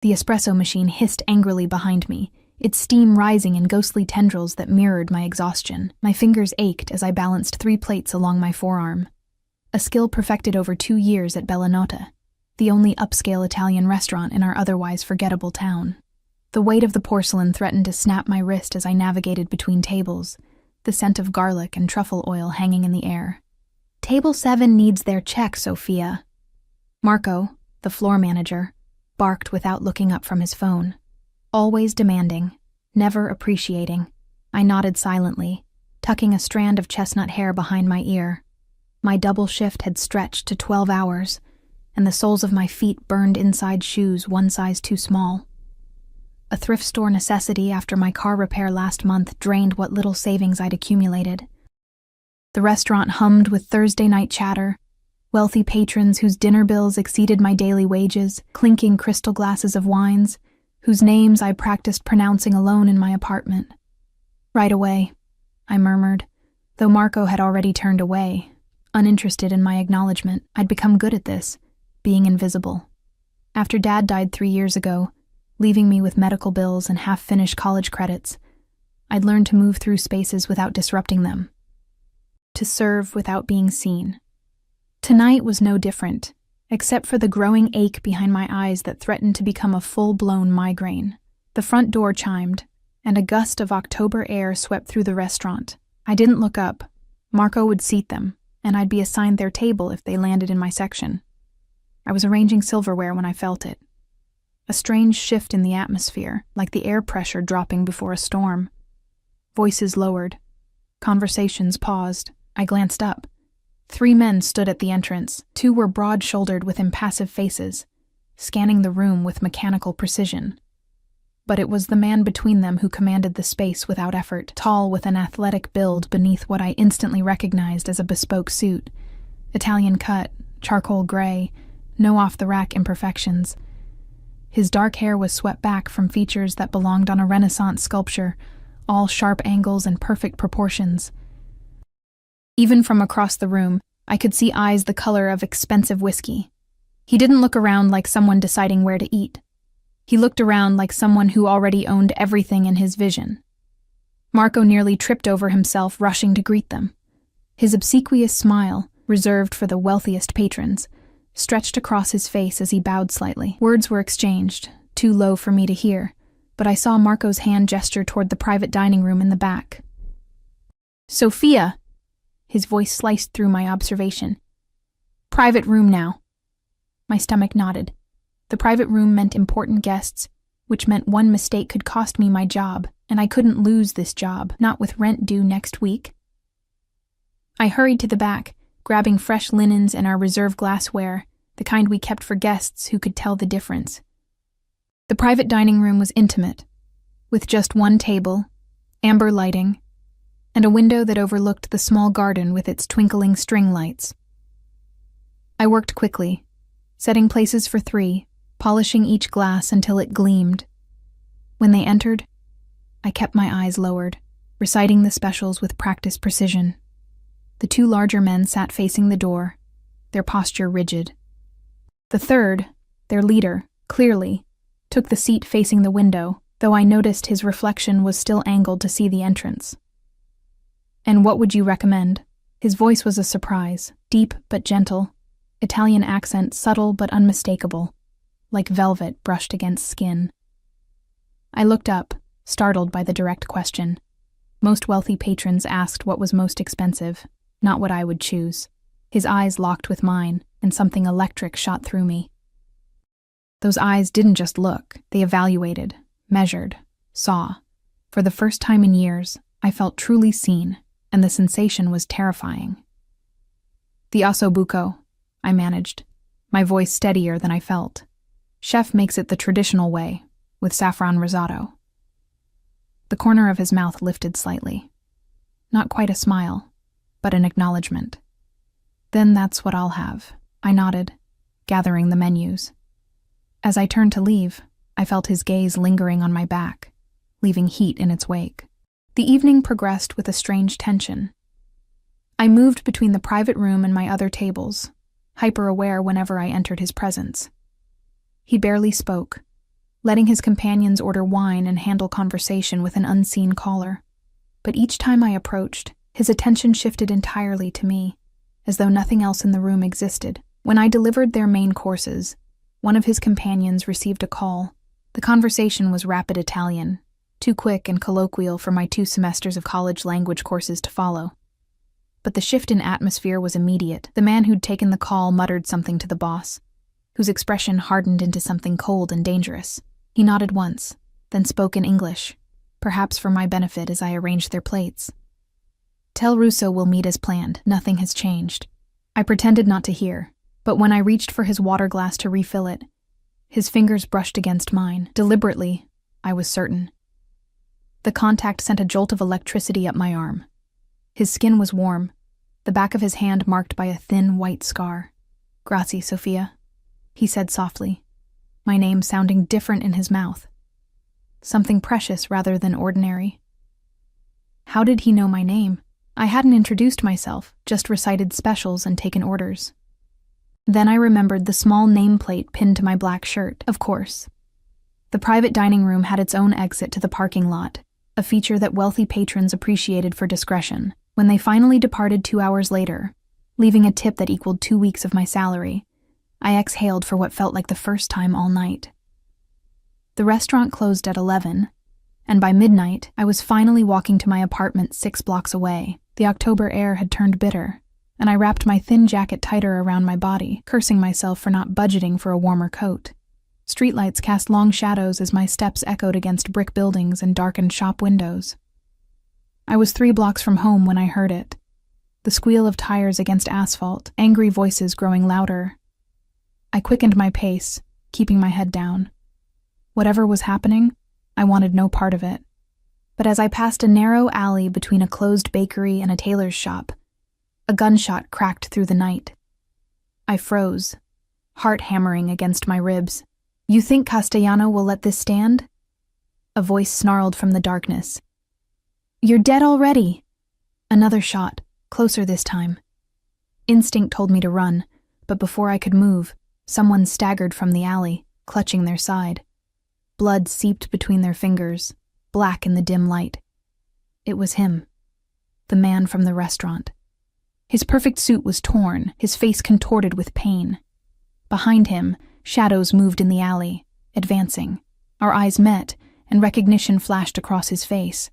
The espresso machine hissed angrily behind me, its steam rising in ghostly tendrils that mirrored my exhaustion. My fingers ached as I balanced 3 plates along my forearm, a skill perfected over 2 years at Bella Nota, the only upscale Italian restaurant in our otherwise forgettable town. The weight of the porcelain threatened to snap my wrist as I navigated between tables, the scent of garlic and truffle oil hanging in the air. "Table 7 needs their check, Sophia." Marco, the floor manager, barked without looking up from his phone. Always demanding, never appreciating. I nodded silently, tucking a strand of chestnut hair behind my ear. My double shift had stretched to 12 hours, and the soles of my feet burned inside shoes 1 size too small. A thrift store necessity after my car repair last month drained what little savings I'd accumulated. The restaurant hummed with Thursday night chatter, wealthy patrons whose dinner bills exceeded my daily wages, clinking crystal glasses of wines, whose names I practiced pronouncing alone in my apartment. "Right away," I murmured, though Marco had already turned away, uninterested in my acknowledgement. I'd become good at this, being invisible. After Dad died 3 years ago, leaving me with medical bills and half-finished college credits, I'd learned to move through spaces without disrupting them, to serve without being seen. Tonight was no different, except for the growing ache behind my eyes that threatened to become a full-blown migraine. The front door chimed, and a gust of October air swept through the restaurant. I didn't look up. Marco would seat them, and I'd be assigned their table if they landed in my section. I was arranging silverware when I felt it. A strange shift in the atmosphere, like the air pressure dropping before a storm. Voices lowered. Conversations paused. I glanced up. 3 men stood at the entrance. 2 were broad-shouldered with impassive faces, scanning the room with mechanical precision. But it was the man between them who commanded the space without effort, tall with an athletic build beneath what I instantly recognized as a bespoke suit. Italian cut, charcoal gray, no off-the-rack imperfections. His dark hair was swept back from features that belonged on a Renaissance sculpture, all sharp angles and perfect proportions. Even from across the room, I could see eyes the color of expensive whiskey. He didn't look around like someone deciding where to eat. He looked around like someone who already owned everything in his vision. Marco nearly tripped over himself rushing to greet them. His obsequious smile, reserved for the wealthiest patrons, stretched across his face as he bowed slightly. Words were exchanged, too low for me to hear, but I saw Marco's hand gesture toward the private dining room in the back. "Sophia!" His voice sliced through my observation. "Private room now." My stomach nodded. The private room meant important guests, which meant one mistake could cost me my job, and I couldn't lose this job, not with rent due next week. I hurried to the back, grabbing fresh linens and our reserve glassware, the kind we kept for guests who could tell the difference. The private dining room was intimate, with just 1 table, amber lighting, and a window that overlooked the small garden with its twinkling string lights. I worked quickly, setting places for 3, polishing each glass until it gleamed. When they entered, I kept my eyes lowered, reciting the specials with practiced precision. The 2 larger men sat facing the door, their posture rigid. The third, their leader, clearly, took the seat facing the window, though I noticed his reflection was still angled to see the entrance. "And what would you recommend?" His voice was a surprise, deep but gentle, Italian accent subtle but unmistakable, like velvet brushed against skin. I looked up, startled by the direct question. Most wealthy patrons asked what was most expensive, not what I would choose. His eyes locked with mine, and something electric shot through me. Those eyes didn't just look, they evaluated, measured, saw. For the first time in years, I felt truly seen, and the sensation was terrifying. "The ossobuco," I managed, my voice steadier than I felt. "Chef makes it the traditional way, with saffron risotto." The corner of his mouth lifted slightly. Not quite a smile, but an acknowledgement. "Then that's what I'll have," I nodded, gathering the menus. As I turned to leave, I felt his gaze lingering on my back, leaving heat in its wake. The evening progressed with a strange tension. I moved between the private room and my other tables, hyper-aware whenever I entered his presence. He barely spoke, letting his companions order wine and handle conversation with an unseen caller. But each time I approached, his attention shifted entirely to me, as though nothing else in the room existed. When I delivered their main courses, one of his companions received a call. The conversation was rapid Italian, too quick and colloquial for my 2 semesters of college language courses to follow. But the shift in atmosphere was immediate. The man who'd taken the call muttered something to the boss, whose expression hardened into something cold and dangerous. He nodded once, then spoke in English, perhaps for my benefit as I arranged their plates. "Tell Russo we'll meet as planned. Nothing has changed." I pretended not to hear, but when I reached for his water glass to refill it, his fingers brushed against mine. Deliberately, I was certain. The contact sent a jolt of electricity up my arm. His skin was warm, the back of his hand marked by a thin white scar. "Grazie, Sophia," he said softly, my name sounding different in his mouth. Something precious rather than ordinary. How did he know my name? I hadn't introduced myself, just recited specials and taken orders. Then I remembered the small nameplate pinned to my black shirt, of course. The private dining room had its own exit to the parking lot, a feature that wealthy patrons appreciated for discretion. When they finally departed 2 hours later, leaving a tip that equaled 2 weeks of my salary, I exhaled for what felt like the first time all night. The restaurant closed at 11, and by midnight, I was finally walking to my apartment 6 blocks away. The October air had turned bitter, and I wrapped my thin jacket tighter around my body, cursing myself for not budgeting for a warmer coat. Streetlights cast long shadows as my steps echoed against brick buildings and darkened shop windows. I was 3 blocks from home when I heard it. The squeal of tires against asphalt, angry voices growing louder. I quickened my pace, keeping my head down. Whatever was happening, I wanted no part of it. But as I passed a narrow alley between a closed bakery and a tailor's shop, a gunshot cracked through the night. I froze, heart hammering against my ribs. "You think Castellano will let this stand?" A voice snarled from the darkness. "You're dead already!" Another shot, closer this time. Instinct told me to run, but before I could move, someone staggered from the alley, clutching their side. Blood seeped between their fingers, black in the dim light. It was him, the man from the restaurant. His perfect suit was torn, his face contorted with pain. Behind him, shadows moved in the alley, advancing. Our eyes met, and recognition flashed across his face.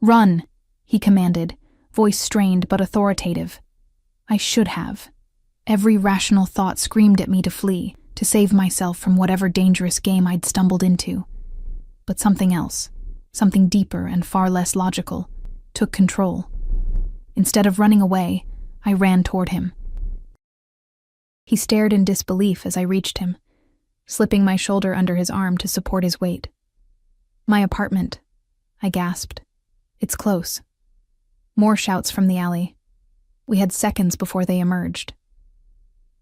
"Run," he commanded, voice strained but authoritative. I should have. Every rational thought screamed at me to flee, to save myself from whatever dangerous game I'd stumbled into. But something else, something deeper and far less logical, took control. Instead of running away, I ran toward him. He stared in disbelief as I reached him, slipping my shoulder under his arm to support his weight. "My apartment," I gasped. "It's close." More shouts from the alley. We had seconds before they emerged.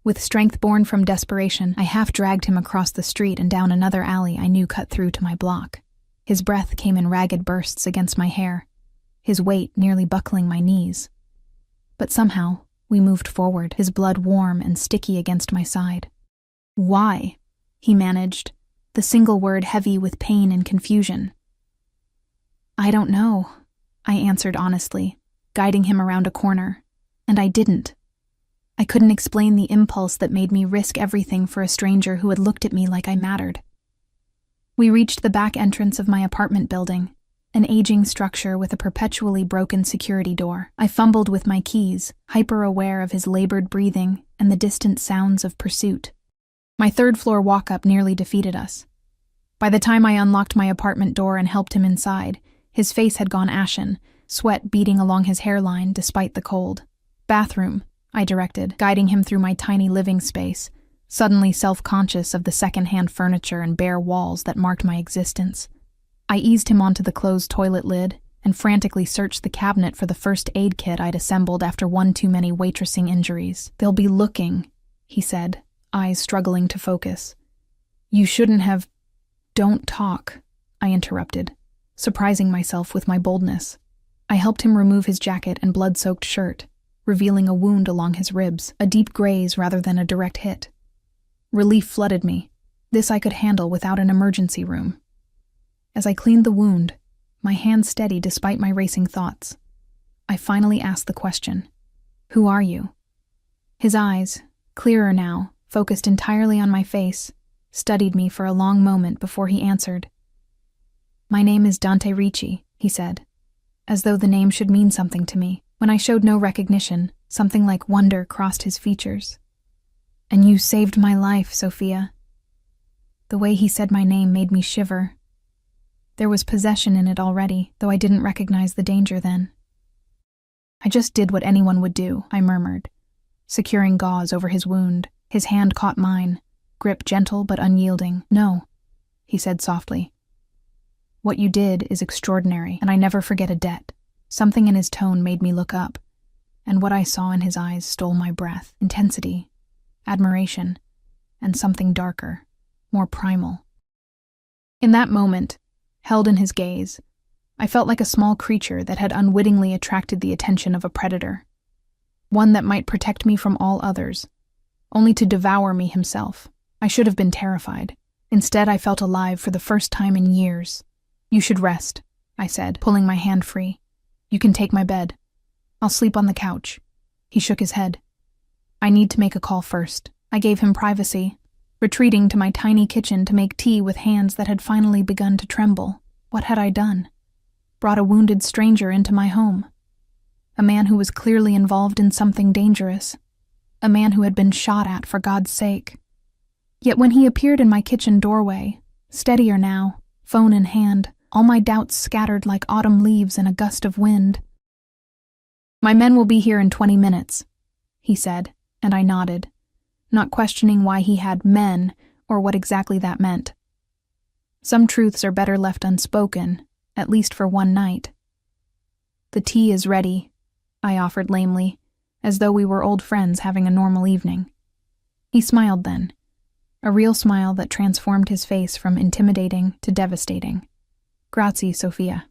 With strength born from desperation, I half-dragged him across the street and down another alley I knew cut through to my block. His breath came in ragged bursts against my hair, his weight nearly buckling my knees. But somehow, we moved forward, his blood warm and sticky against my side. "Why?" he managed, the single word heavy with pain and confusion. "I don't know," I answered honestly, guiding him around a corner. And I didn't. I couldn't explain the impulse that made me risk everything for a stranger who had looked at me like I mattered. We reached the back entrance of my apartment building, an aging structure with a perpetually broken security door. I fumbled with my keys, hyper-aware of his labored breathing and the distant sounds of pursuit. My third-floor walk-up nearly defeated us. By the time I unlocked my apartment door and helped him inside, his face had gone ashen, sweat beading along his hairline despite the cold. "Bathroom," I directed, guiding him through my tiny living space, suddenly self-conscious of the second-hand furniture and bare walls that marked my existence. I eased him onto the closed toilet lid and frantically searched the cabinet for the first aid kit I'd assembled after one too many waitressing injuries. "They'll be looking," he said, eyes struggling to focus. "You shouldn't have—" "Don't talk," I interrupted, surprising myself with my boldness. I helped him remove his jacket and blood-soaked shirt, revealing a wound along his ribs, a deep graze rather than a direct hit. Relief flooded me. This I could handle without an emergency room. As I cleaned the wound, my hand steady despite my racing thoughts, I finally asked the question, "Who are you?" His eyes, clearer now, focused entirely on my face, studied me for a long moment before he answered. "My name is Dante Ricci," he said, as though the name should mean something to me. When I showed no recognition, something like wonder crossed his features. "And you saved my life, Sophia." The way he said my name made me shiver. There was possession in it already, though I didn't recognize the danger then. "I just did what anyone would do," I murmured, securing gauze over his wound. His hand caught mine, grip gentle but unyielding. "No," he said softly. "What you did is extraordinary, and I never forget a debt." Something in his tone made me look up, and what I saw in his eyes stole my breath. Intensity, admiration, and something darker, more primal. In that moment, held in his gaze, I felt like a small creature that had unwittingly attracted the attention of a predator. One that might protect me from all others, only to devour me himself. I should have been terrified. Instead, I felt alive for the first time in years. "You should rest," I said, pulling my hand free. "You can take my bed. I'll sleep on the couch." He shook his head. "I need to make a call first." I gave him privacy, retreating to my tiny kitchen to make tea with hands that had finally begun to tremble. What had I done? Brought a wounded stranger into my home. A man who was clearly involved in something dangerous. A man who had been shot at for God's sake. Yet when he appeared in my kitchen doorway, steadier now, phone in hand, all my doubts scattered like autumn leaves in a gust of wind. "My men will be here in 20 minutes, he said, and I nodded, not questioning why he had men or what exactly that meant. Some truths are better left unspoken, at least for one night. "The tea is ready," I offered lamely, as though we were old friends having a normal evening. He smiled then, a real smile that transformed his face from intimidating to devastating. "Grazie, Sophia."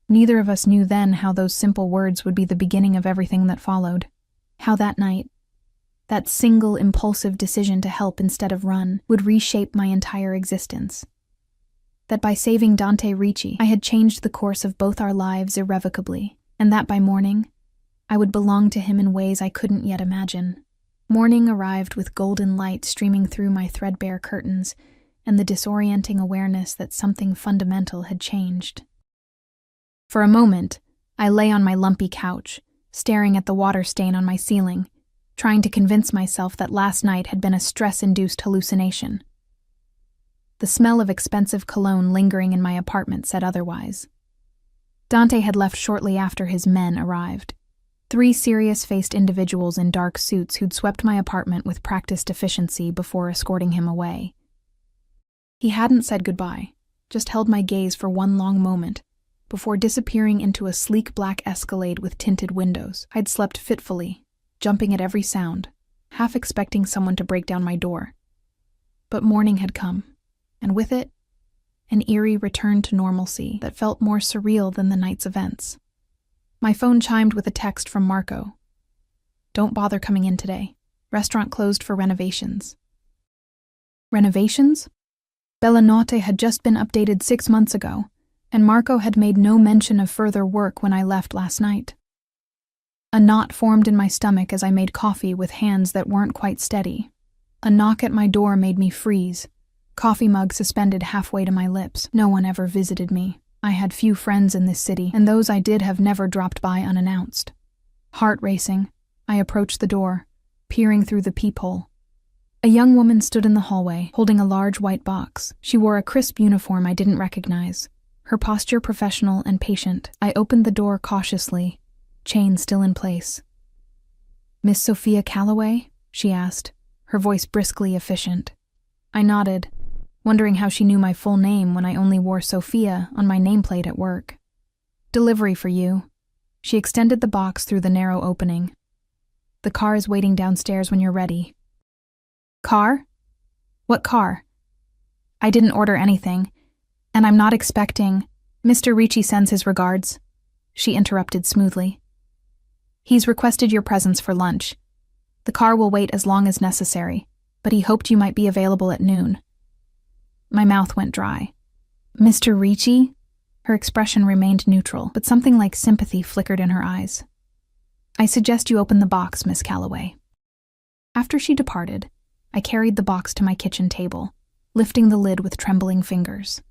Neither of us knew then how those simple words would be the beginning of everything that followed. How that night, that single impulsive decision to help instead of run, would reshape my entire existence. That by saving Dante Ricci, I had changed the course of both our lives irrevocably, and that by morning, I would belong to him in ways I couldn't yet imagine. Morning arrived with golden light streaming through my threadbare curtains, and the disorienting awareness that something fundamental had changed. For a moment, I lay on my lumpy couch, staring at the water stain on my ceiling, trying to convince myself that last night had been a stress-induced hallucination. The smell of expensive cologne lingering in my apartment said otherwise. Dante had left shortly after his men arrived. 3 serious-faced individuals in dark suits who'd swept my apartment with practiced efficiency before escorting him away. He hadn't said goodbye, just held my gaze for one long moment, before disappearing into a sleek black Escalade with tinted windows. I'd slept fitfully, jumping at every sound, half expecting someone to break down my door. But morning had come, and with it, an eerie return to normalcy that felt more surreal than the night's events. My phone chimed with a text from Marco. "Don't bother coming in today. Restaurant closed for renovations." Renovations? Bella Notte had just been updated 6 months ago, and Marco had made no mention of further work when I left last night. A knot formed in my stomach as I made coffee with hands that weren't quite steady. A knock at my door made me freeze, coffee mug suspended halfway to my lips. No one ever visited me. I had few friends in this city, and those I did have never dropped by unannounced. Heart racing, I approached the door, peering through the peephole. A young woman stood in the hallway, holding a large white box. She wore a crisp uniform I didn't recognize, her posture professional and patient. I opened the door cautiously, chain still in place. "Miss Sophia Calloway?" she asked, her voice briskly efficient. I nodded, wondering how she knew my full name when I only wore Sophia on my nameplate at work. "Delivery for you." She extended the box through the narrow opening. "The car is waiting downstairs when you're ready." "Car? What car?" "I didn't order anything, and I'm not expecting—" "Mr. Ricci sends his regards," she interrupted smoothly. "He's requested your presence for lunch. The car will wait as long as necessary, but he hoped you might be available at noon." My mouth went dry. Mr. Ricci? Her expression remained neutral, but something like sympathy flickered in her eyes. I suggest you open the box, Miss Calloway. After she departed, I carried the box to my kitchen table, lifting the lid with trembling fingers.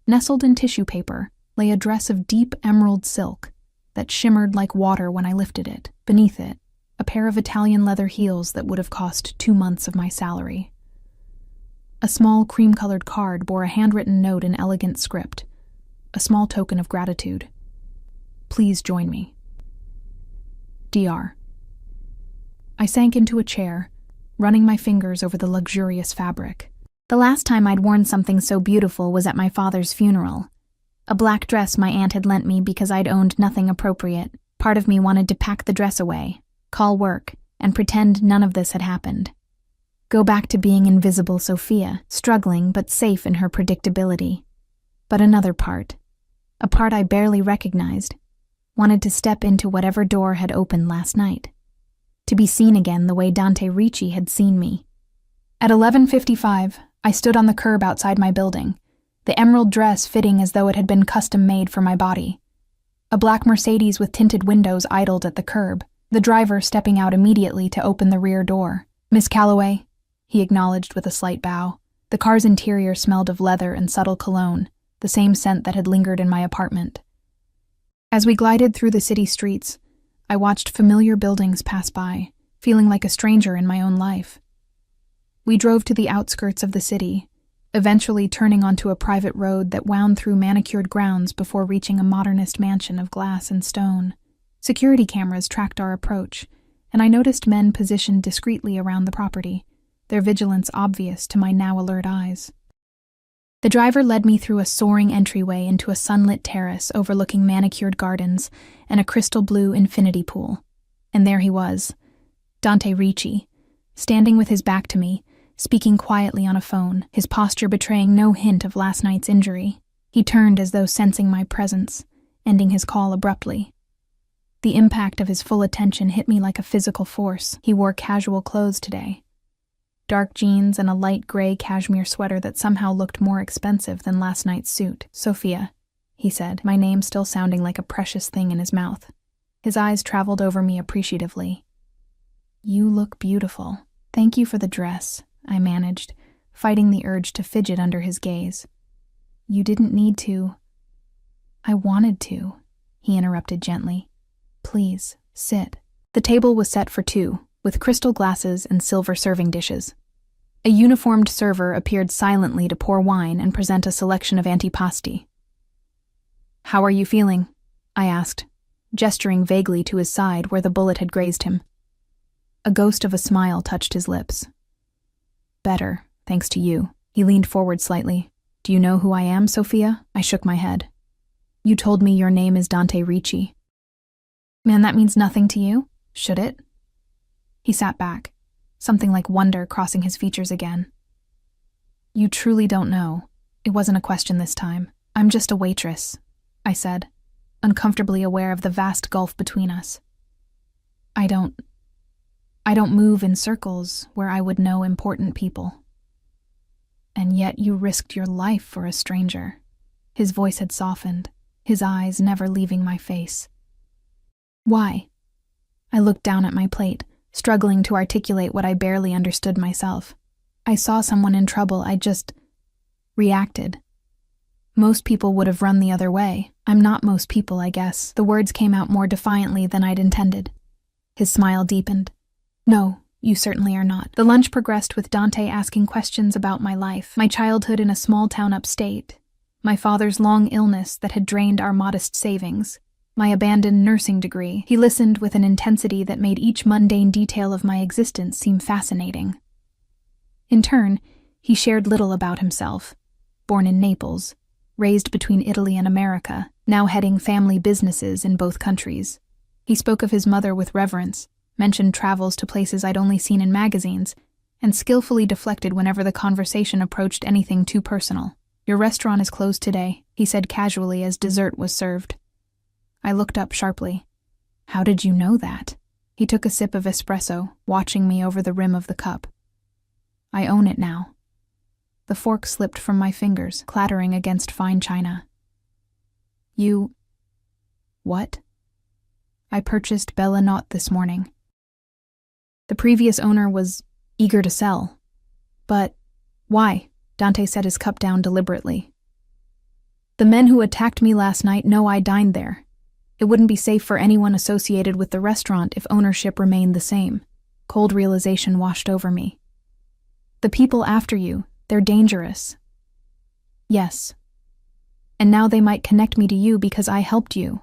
Nestled in tissue paper lay a dress of deep emerald silk that shimmered like water when I lifted it. Beneath it, a pair of Italian leather heels that would have cost 2 months of my salary. A small cream-colored card bore a handwritten note in elegant script, a small token of gratitude. Please join me. Dr. I sank into a chair, running my fingers over the luxurious fabric. The last time I'd worn something so beautiful was at my father's funeral. A black dress my aunt had lent me because I'd owned nothing appropriate. Part of me wanted to pack the dress away, call work, and pretend none of this had happened. Go back to being invisible Sophia, struggling but safe in her predictability. But another part, a part I barely recognized, wanted to step into whatever door had opened last night. To be seen again the way Dante Ricci had seen me. At 11:55, I stood on the curb outside my building, the emerald dress fitting as though it had been custom-made for my body. A black Mercedes with tinted windows idled at the curb, the driver stepping out immediately to open the rear door. Miss Calloway, he acknowledged with a slight bow. The car's interior smelled of leather and subtle cologne, the same scent that had lingered in my apartment. As we glided through the city streets, I watched familiar buildings pass by, feeling like a stranger in my own life. We drove to the outskirts of the city, eventually turning onto a private road that wound through manicured grounds before reaching a modernist mansion of glass and stone. Security cameras tracked our approach, and I noticed men positioned discreetly around the property, their vigilance obvious to my now alert eyes. The driver led me through a soaring entryway into a sunlit terrace overlooking manicured gardens and a crystal blue infinity pool. And there he was, Dante Ricci, standing with his back to me, speaking quietly on a phone, his posture betraying no hint of last night's injury. He turned as though sensing my presence, ending his call abruptly. The impact of his full attention hit me like a physical force. He wore casual clothes today. Dark jeans and a light gray cashmere sweater that somehow looked more expensive than last night's suit. Sophia, he said, my name still sounding like a precious thing in his mouth. His eyes traveled over me appreciatively. You look beautiful. Thank you for the dress, I managed, fighting the urge to fidget under his gaze. You didn't need to. I wanted to, he interrupted gently. Please, sit. The table was set for 2, with crystal glasses and silver serving dishes. A uniformed server appeared silently to pour wine and present a selection of antipasti. How are you feeling? I asked, gesturing vaguely to his side where the bullet had grazed him. A ghost of a smile touched his lips. Better, thanks to you. He leaned forward slightly. Do you know who I am, Sophia? I shook my head. You told me your name is Dante Ricci. Man, that means nothing to you? Should it? He sat back, something like wonder crossing his features again. You truly don't know. It wasn't a question this time. I'm just a waitress, I said, uncomfortably aware of the vast gulf between us. I don't move in circles where I would know important people. And yet you risked your life for a stranger. His voice had softened, his eyes never leaving my face. Why? I looked down at my plate, struggling to articulate what I barely understood myself. I saw someone in trouble, I just reacted. Most people would have run the other way. I'm not most people, I guess. The words came out more defiantly than I'd intended. His smile deepened. No, you certainly are not. The lunch progressed with Dante asking questions about my life, my childhood in a small town upstate, my father's long illness that had drained our modest savings, my abandoned nursing degree. He listened with an intensity that made each mundane detail of my existence seem fascinating. In turn, he shared little about himself. Born in Naples, raised between Italy and America, now heading family businesses in both countries. He spoke of his mother with reverence, mentioned travels to places I'd only seen in magazines, and skillfully deflected whenever the conversation approached anything too personal. Your restaurant is closed today, he said casually as dessert was served. I looked up sharply. How did you know that? He took a sip of espresso, watching me over the rim of the cup. I own it now. The fork slipped from my fingers, clattering against fine china. You... What? I purchased Bella Not this morning. The previous owner was eager to sell. But why? Dante set his cup down deliberately. The men who attacked me last night know I dined there. It wouldn't be safe for anyone associated with the restaurant if ownership remained the same. Cold realization washed over me. The people after you, they're dangerous. Yes. And now they might connect me to you because I helped you.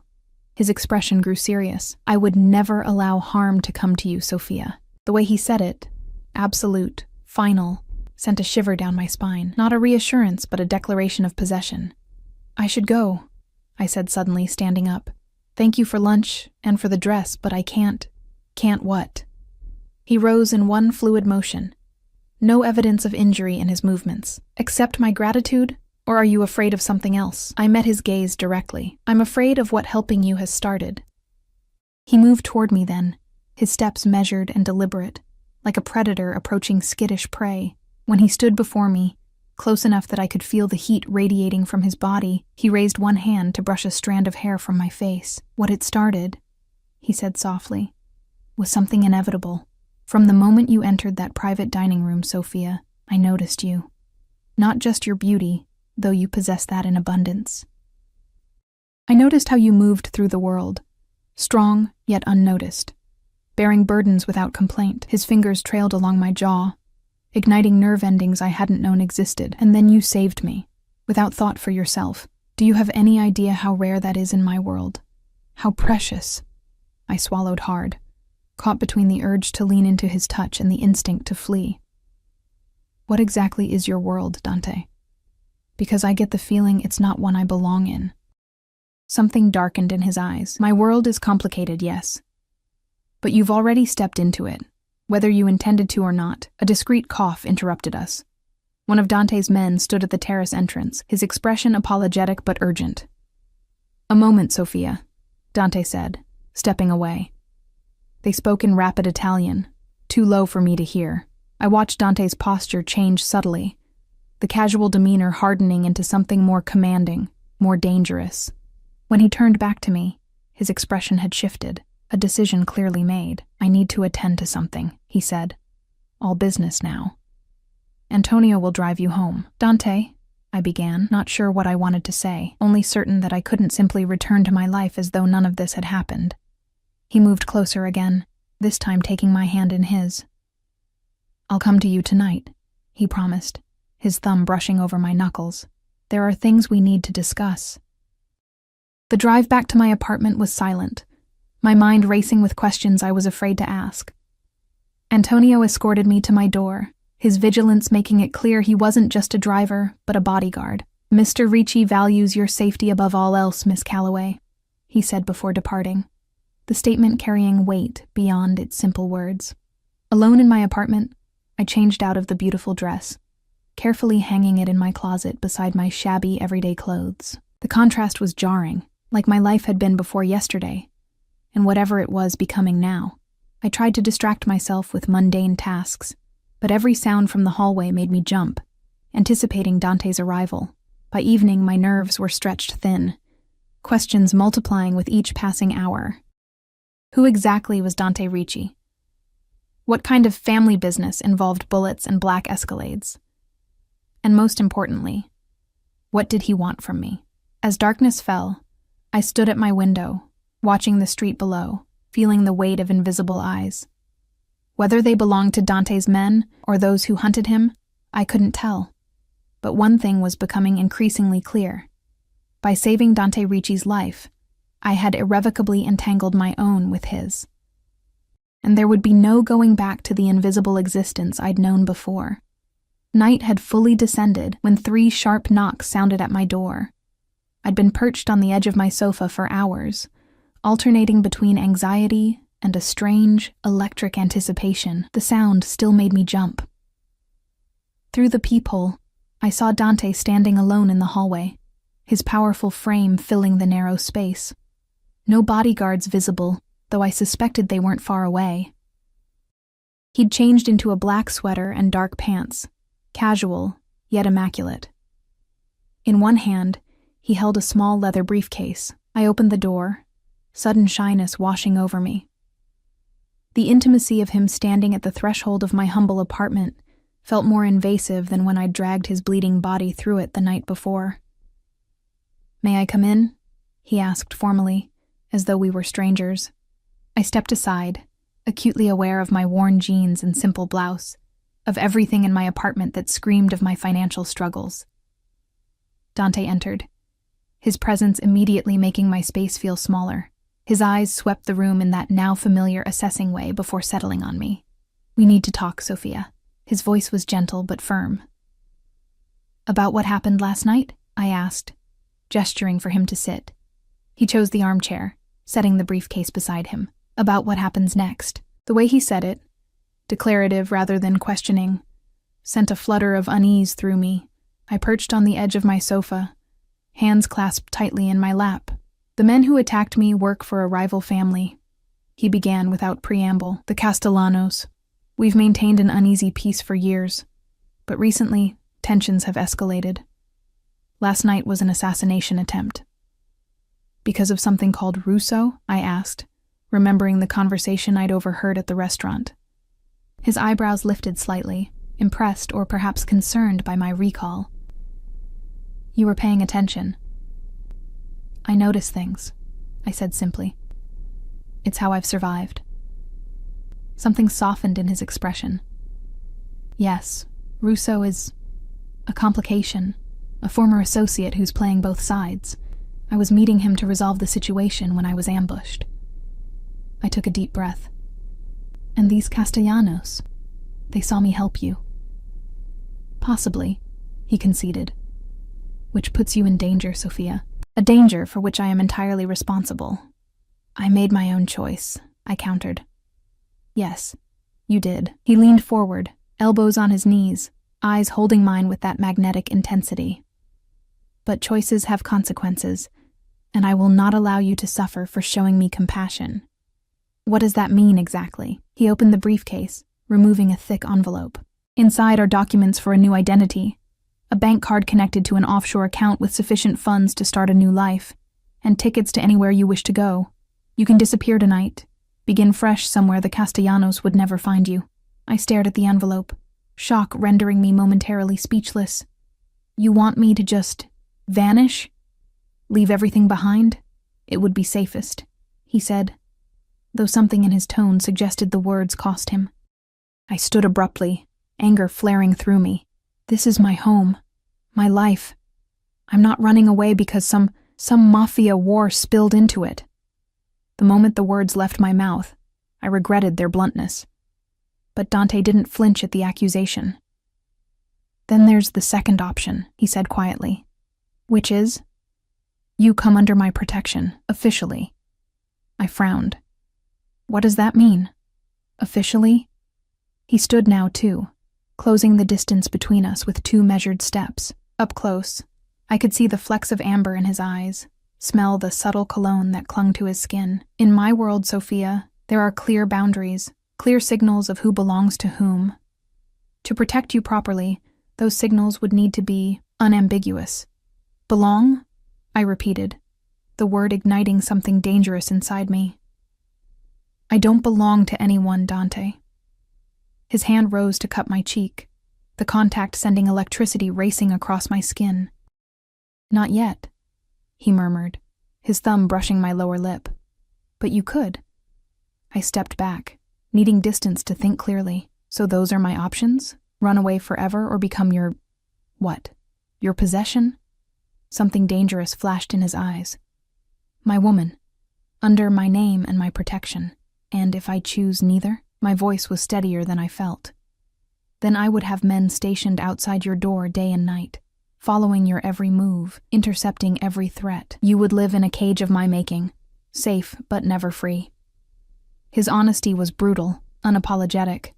His expression grew serious. I would never allow harm to come to you, Sophia. The way he said it, absolute, final, sent a shiver down my spine. Not a reassurance, but a declaration of possession. I should go, I said suddenly, standing up. Thank you for lunch and for the dress, but I can't. Can't what? He rose in one fluid motion. No evidence of injury in his movements. Accept my gratitude, or are you afraid of something else? I met his gaze directly. I'm afraid of what helping you has started. He moved toward me then, his steps measured and deliberate, like a predator approaching skittish prey. When he stood before me, close enough that I could feel the heat radiating from his body, he raised one hand to brush a strand of hair from my face. What it started, he said softly, was something inevitable. From the moment you entered that private dining room, Sophia, I noticed you. Not just your beauty, though you possess that in abundance. I noticed how you moved through the world, strong yet unnoticed, bearing burdens without complaint. His fingers trailed along my jaw, igniting nerve endings I hadn't known existed. And then you saved me, without thought for yourself. Do you have any idea how rare that is in my world? How precious? I swallowed hard, caught between the urge to lean into his touch and the instinct to flee. What exactly is your world, Dante? Because I get the feeling it's not one I belong in. Something darkened in his eyes. My world is complicated, yes. But you've already stepped into it. Whether you intended to or not, a discreet cough interrupted us. One of Dante's men stood at the terrace entrance, his expression apologetic but urgent. A moment, Sophia, Dante said, stepping away. They spoke in rapid Italian, too low for me to hear. I watched Dante's posture change subtly, the casual demeanor hardening into something more commanding, more dangerous. When he turned back to me, his expression had shifted, a decision clearly made. I need to attend to something, he said. All business now. Antonio will drive you home. Dante, I began, not sure what I wanted to say, only certain that I couldn't simply return to my life as though none of this had happened. He moved closer again, this time taking my hand in his. I'll come to you tonight, he promised, his thumb brushing over my knuckles. There are things we need to discuss. The drive back to my apartment was silent, my mind racing with questions I was afraid to ask. Antonio escorted me to my door, his vigilance making it clear he wasn't just a driver, but a bodyguard. Mr. Ricci values your safety above all else, Miss Calloway, he said before departing, the statement carrying weight beyond its simple words. Alone in my apartment, I changed out of the beautiful dress, carefully hanging it in my closet beside my shabby everyday clothes. The contrast was jarring, like my life had been before yesterday, and whatever it was becoming now. I tried to distract myself with mundane tasks, but every sound from the hallway made me jump, anticipating Dante's arrival. By evening, my nerves were stretched thin, questions multiplying with each passing hour. Who exactly was Dante Ricci? What kind of family business involved bullets and black Escalades? And most importantly, what did he want from me? As darkness fell, I stood at my window, watching the street below, feeling the weight of invisible eyes. Whether they belonged to Dante's men or those who hunted him, I couldn't tell. But one thing was becoming increasingly clear. By saving Dante Ricci's life, I had irrevocably entangled my own with his. And there would be no going back to the invisible existence I'd known before. Night had fully descended when 3 sharp knocks sounded at my door. I'd been perched on the edge of my sofa for hours, alternating between anxiety and a strange, electric anticipation. The sound still made me jump. Through the peephole, I saw Dante standing alone in the hallway, his powerful frame filling the narrow space. No bodyguards visible, though I suspected they weren't far away. He'd changed into a black sweater and dark pants, casual, yet immaculate. In one hand, he held a small leather briefcase. I opened the door, sudden shyness washing over me. The intimacy of him standing at the threshold of my humble apartment felt more invasive than when I'd dragged his bleeding body through it the night before. "May I come in?" he asked formally, as though we were strangers. I stepped aside, acutely aware of my worn jeans and simple blouse, of everything in my apartment that screamed of my financial struggles. Dante entered, his presence immediately making my space feel smaller. His eyes swept the room in that now familiar assessing way before settling on me. "We need to talk, Sophia." His voice was gentle but firm. "About what happened last night?" I asked, gesturing for him to sit. He chose the armchair, setting the briefcase beside him. "About what happens next." The way he said it, declarative rather than questioning, sent a flutter of unease through me. I perched on the edge of my sofa, hands clasped tightly in my lap. "The men who attacked me work for a rival family," he began without preamble. "The Castellanos. We've maintained an uneasy peace for years, but recently, tensions have escalated. Last night was an assassination attempt." "Because of something called Russo?" I asked, remembering the conversation I'd overheard at the restaurant. His eyebrows lifted slightly, impressed or perhaps concerned by my recall. "You were paying attention." "I notice things," I said simply. "It's how I've survived." Something softened in his expression. "Yes, Russo is a complication, a former associate who's playing both sides. I was meeting him to resolve the situation when I was ambushed." I took a deep breath. "And these Castellanos, they saw me help you." "Possibly," he conceded. "Which puts you in danger, Sophia. A danger for which I am entirely responsible." "I made my own choice," I countered. "Yes, you did." He leaned forward, elbows on his knees, eyes holding mine with that magnetic intensity. "But choices have consequences, and I will not allow you to suffer for showing me compassion." "What does that mean exactly?" He opened the briefcase, removing a thick envelope. "Inside are documents for a new identity, a bank card connected to an offshore account with sufficient funds to start a new life, and tickets to anywhere you wish to go. You can disappear tonight, begin fresh somewhere the Castellanos would never find you." I stared at the envelope, shock rendering me momentarily speechless. "You want me to just vanish? Leave everything behind? It would be safest," he said, though something in his tone suggested the words cost him. I stood abruptly, anger flaring through me. "This is my home, my life. I'm not running away because some mafia war spilled into it." The moment the words left my mouth, I regretted their bluntness. But Dante didn't flinch at the accusation. "Then there's the second option," he said quietly. "Which is? You come under my protection, officially." I frowned. "What does that mean? Officially?" He stood now, too, closing the distance between us with 2 measured steps. Up close, I could see the flecks of amber in his eyes, smell the subtle cologne that clung to his skin. "In my world, Sophia, there are clear boundaries, clear signals of who belongs to whom. To protect you properly, those signals would need to be unambiguous." "Belong?" I repeated, the word igniting something dangerous inside me. "I don't belong to anyone, Dante." His hand rose to cut my cheek, the contact sending electricity racing across my skin. "Not yet," he murmured, his thumb brushing my lower lip. "But you could." I stepped back, needing distance to think clearly. "So those are my options? Run away forever or become your... what? Your possession?" Something dangerous flashed in his eyes. "My woman, under my name and my protection. And if I choose neither?" My voice was steadier than I felt. "Then I would have men stationed outside your door day and night, following your every move, intercepting every threat. You would live in a cage of my making, safe but never free." His honesty was brutal, unapologetic.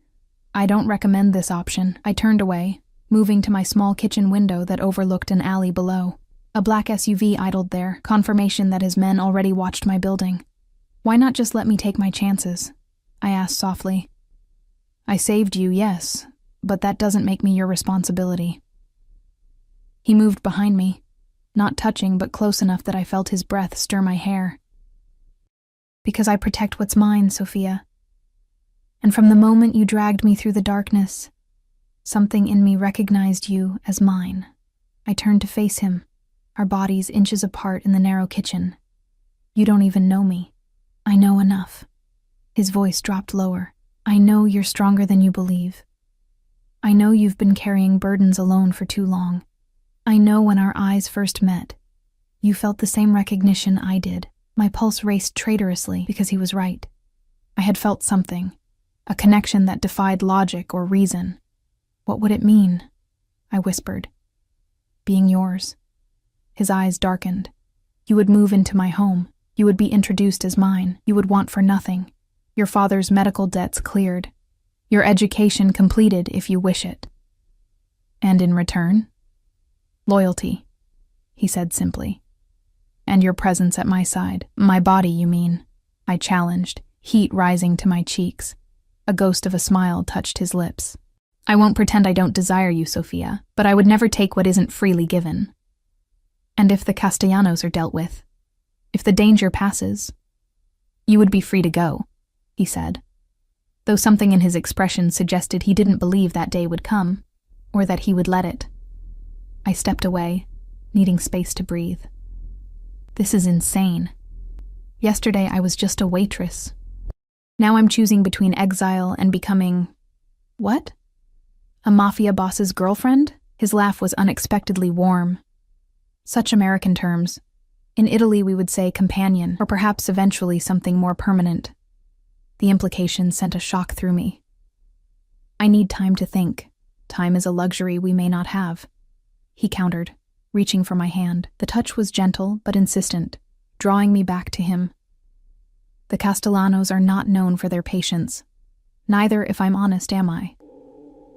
"I don't recommend this option." I turned away, moving to my small kitchen window that overlooked an alley below. A black SUV idled there, confirmation that his men already watched my building. "Why not just let me take my chances?" I asked softly. "I saved you, yes, but that doesn't make me your responsibility." He moved behind me, not touching but close enough that I felt his breath stir my hair. Because I protect what's mine, Sophia. And from the moment you dragged me through the darkness, something in me recognized you as mine. I turned to face him, our bodies inches apart in the narrow kitchen. You don't even know me. I know enough. His voice dropped lower. I know you're stronger than you believe. I know you've been carrying burdens alone for too long. I know when our eyes first met, you felt the same recognition I did. My pulse raced traitorously because he was right. I had felt something, a connection that defied logic or reason. What would it mean? I whispered. Being yours. His eyes darkened. You would move into my home. You would be introduced as mine. You would want for nothing. Your father's medical debts cleared. Your education completed if you wish it. And in return? Loyalty, he said simply. And your presence at my side. My body, you mean? I challenged, heat rising to my cheeks. A ghost of a smile touched his lips. I won't pretend I don't desire you, Sophia, but I would never take what isn't freely given. And if the Castellanos are dealt with, if the danger passes, you would be free to go, he said, though something in his expression suggested he didn't believe that day would come, or that he would let it. I stepped away, needing space to breathe. This is insane. Yesterday I was just a waitress. Now I'm choosing between exile and becoming... what? A mafia boss's girlfriend? His laugh was unexpectedly warm. Such American terms. In Italy we would say companion, or perhaps eventually something more permanent. The implication sent a shock through me. I need time to think. Time is a luxury we may not have. He countered, reaching for my hand. The touch was gentle but insistent, drawing me back to him. The Castellanos are not known for their patience. Neither, if I'm honest, am I.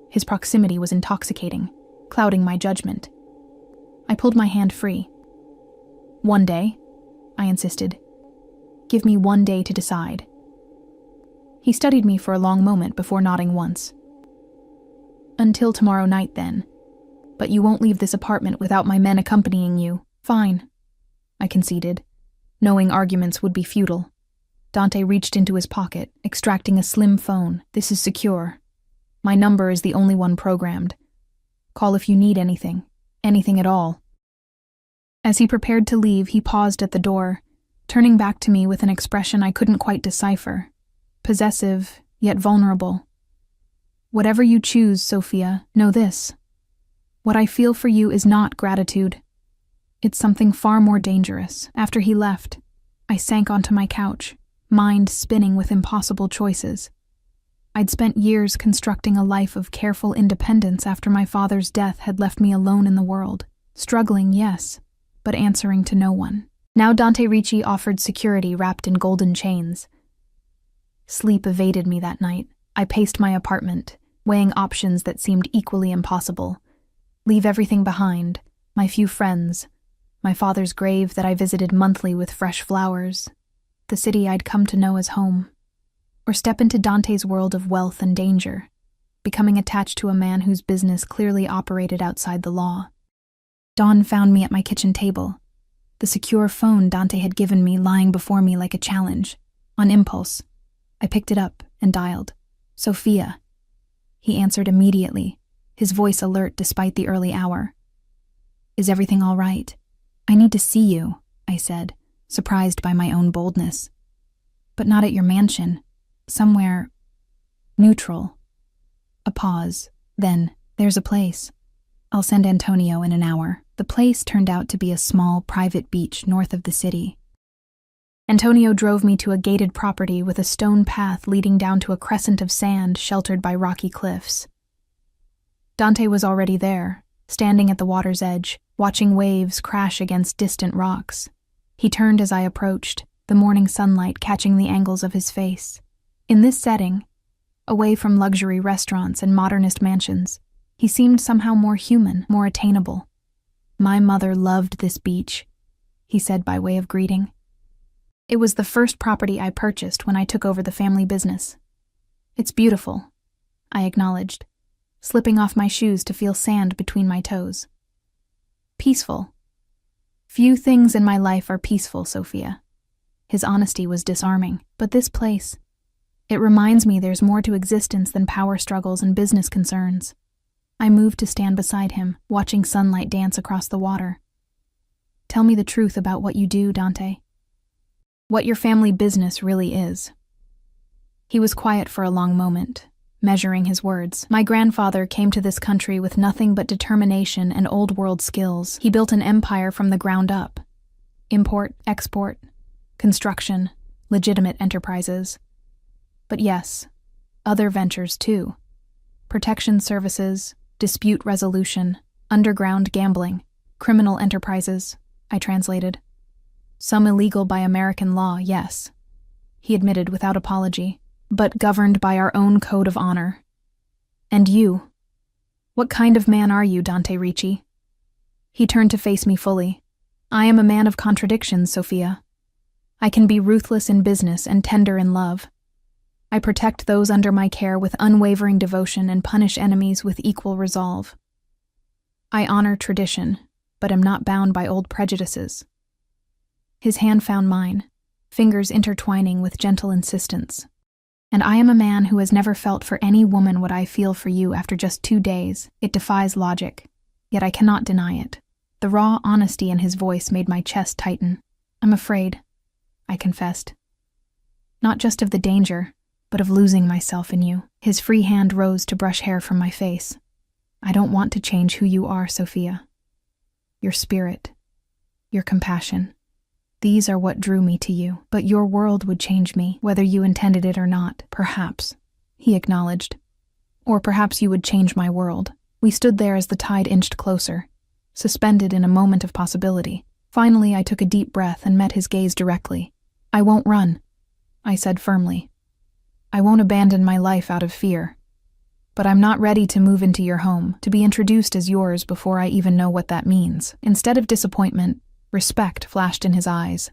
His proximity was intoxicating, clouding my judgment. I pulled my hand free. One day, I insisted. Give me one day to decide. He studied me for a long moment before nodding once. Until tomorrow night, then. But you won't leave this apartment without my men accompanying you. Fine, I conceded, knowing arguments would be futile. Dante reached into his pocket, extracting a slim phone. This is secure. My number is the only one programmed. Call if you need anything at all. As he prepared to leave, he paused at the door, turning back to me with an expression I couldn't quite decipher. Possessive, yet vulnerable. Whatever you choose, Sophia, know this. What I feel for you is not gratitude. It's something far more dangerous. After he left, I sank onto my couch, mind spinning with impossible choices. I'd spent years constructing a life of careful independence after my father's death had left me alone in the world. Struggling, yes, but answering to no one. Now Dante Ricci offered security wrapped in golden chains. Sleep evaded me that night. I paced my apartment, weighing options that seemed equally impossible. Leave everything behind, my few friends, my father's grave that I visited monthly with fresh flowers, the city I'd come to know as home, or step into Dante's world of wealth and danger, becoming attached to a man whose business clearly operated outside the law. Dawn found me at my kitchen table, the secure phone Dante had given me lying before me like a challenge. On impulse, I picked it up and dialed. Sophia. He answered immediately, his voice alert despite the early hour. Is everything all right? I need to see you, I said, surprised by my own boldness. But not at your mansion. Somewhere neutral. A pause. Then, there's a place. I'll send Antonio in an hour. The place turned out to be a small, private beach north of the city. Antonio drove me to a gated property with a stone path leading down to a crescent of sand sheltered by rocky cliffs. Dante was already there, standing at the water's edge, watching waves crash against distant rocks. He turned as I approached, the morning sunlight catching the angles of his face. In this setting, away from luxury restaurants and modernist mansions, he seemed somehow more human, more attainable. My mother loved this beach, he said by way of greeting. It was the first property I purchased when I took over the family business. It's beautiful, I acknowledged, slipping off my shoes to feel sand between my toes. Peaceful. Few things in my life are peaceful, Sophia. His honesty was disarming. But this place, it reminds me there's more to existence than power struggles and business concerns. I moved to stand beside him, watching sunlight dance across the water. Tell me the truth about what you do, Dante. What your family business really is. He was quiet for a long moment, measuring his words. My grandfather came to this country with nothing but determination and old-world skills. He built an empire from the ground up. Import, export, construction, legitimate enterprises. But yes, other ventures too. Protection services, dispute resolution, underground gambling, criminal enterprises, I translated. Some illegal by American law, yes, he admitted without apology, but governed by our own code of honor. And you? What kind of man are you, Dante Ricci? He turned to face me fully. I am a man of contradictions, Sophia. I can be ruthless in business and tender in love. I protect those under my care with unwavering devotion and punish enemies with equal resolve. I honor tradition, but am not bound by old prejudices. His hand found mine, fingers intertwining with gentle insistence. And I am a man who has never felt for any woman what I feel for you after just 2 days. It defies logic, yet I cannot deny it. The raw honesty in his voice made my chest tighten. I'm afraid, I confessed. Not just of the danger, but of losing myself in you. His free hand rose to brush hair from my face. I don't want to change who you are, Sophia. Your spirit, your compassion. These are what drew me to you, but your world would change me, whether you intended it or not. Perhaps, he acknowledged. Or perhaps you would change my world. We stood there as the tide inched closer, suspended in a moment of possibility. Finally, I took a deep breath and met his gaze directly. I won't run, I said firmly. I won't abandon my life out of fear. But I'm not ready to move into your home, to be introduced as yours before I even know what that means. Instead of disappointment, respect flashed in his eyes.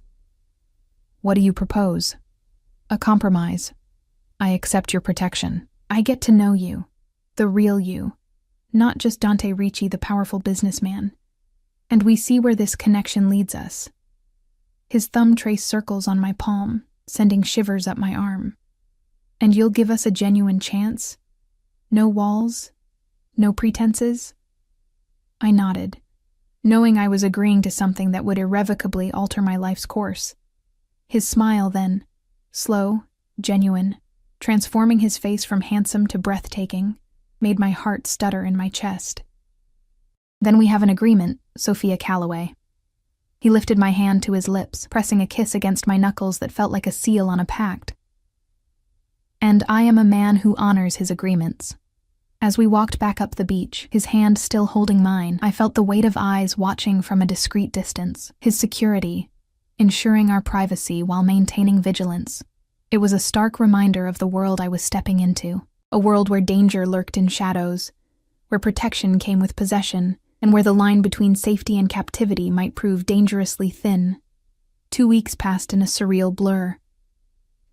What do you propose? A compromise. I accept your protection. I get to know you, the real you, not just Dante Ricci, the powerful businessman. And we see where this connection leads us. His thumb traced circles on my palm, sending shivers up my arm. And you'll give us a genuine chance? No walls? No pretenses? I nodded, knowing I was agreeing to something that would irrevocably alter my life's course. His smile then, slow, genuine, transforming his face from handsome to breathtaking, made my heart stutter in my chest. Then we have an agreement, Sophia Calloway. He lifted my hand to his lips, pressing a kiss against my knuckles that felt like a seal on a pact. And I am a man who honors his agreements. As we walked back up the beach, his hand still holding mine, I felt the weight of eyes watching from a discreet distance. His security, ensuring our privacy while maintaining vigilance. It was a stark reminder of the world I was stepping into, a world where danger lurked in shadows, where protection came with possession, and where the line between safety and captivity might prove dangerously thin. 2 weeks passed in a surreal blur.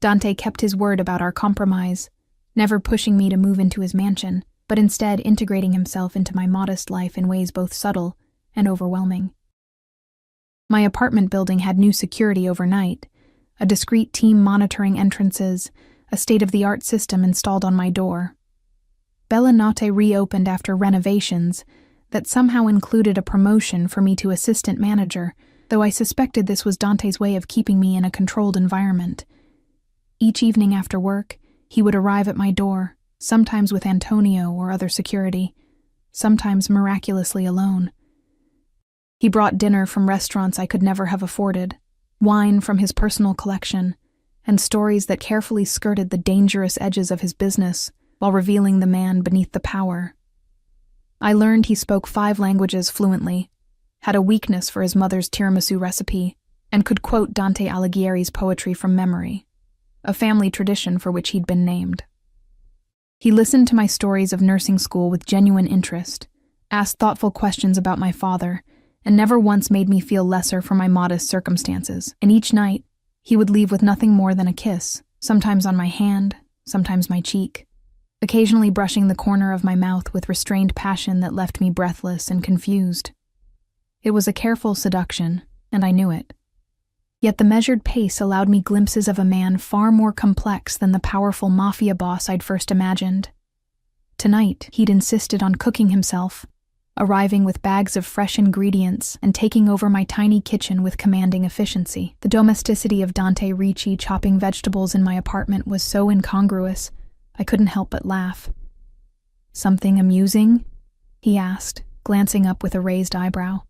Dante kept his word about our compromise, never pushing me to move into his mansion, but instead integrating himself into my modest life in ways both subtle and overwhelming. My apartment building had new security overnight, a discreet team monitoring entrances, a state-of-the-art system installed on my door. Bella Notte reopened after renovations that somehow included a promotion for me to assistant manager, though I suspected this was Dante's way of keeping me in a controlled environment. Each evening after work, he would arrive at my door, sometimes with Antonio or other security, sometimes miraculously alone. He brought dinner from restaurants I could never have afforded, wine from his personal collection, and stories that carefully skirted the dangerous edges of his business while revealing the man beneath the power. I learned he spoke 5 languages fluently, had a weakness for his mother's tiramisu recipe, and could quote Dante Alighieri's poetry from memory, a family tradition for which he'd been named. He listened to my stories of nursing school with genuine interest, asked thoughtful questions about my father, and never once made me feel lesser for my modest circumstances. And each night, he would leave with nothing more than a kiss, sometimes on my hand, sometimes my cheek, occasionally brushing the corner of my mouth with restrained passion that left me breathless and confused. It was a careful seduction, and I knew it. Yet the measured pace allowed me glimpses of a man far more complex than the powerful mafia boss I'd first imagined. Tonight, he'd insisted on cooking himself, arriving with bags of fresh ingredients and taking over my tiny kitchen with commanding efficiency. The domesticity of Dante Ricci chopping vegetables in my apartment was so incongruous, I couldn't help but laugh. "Something amusing?" he asked, glancing up with a raised eyebrow.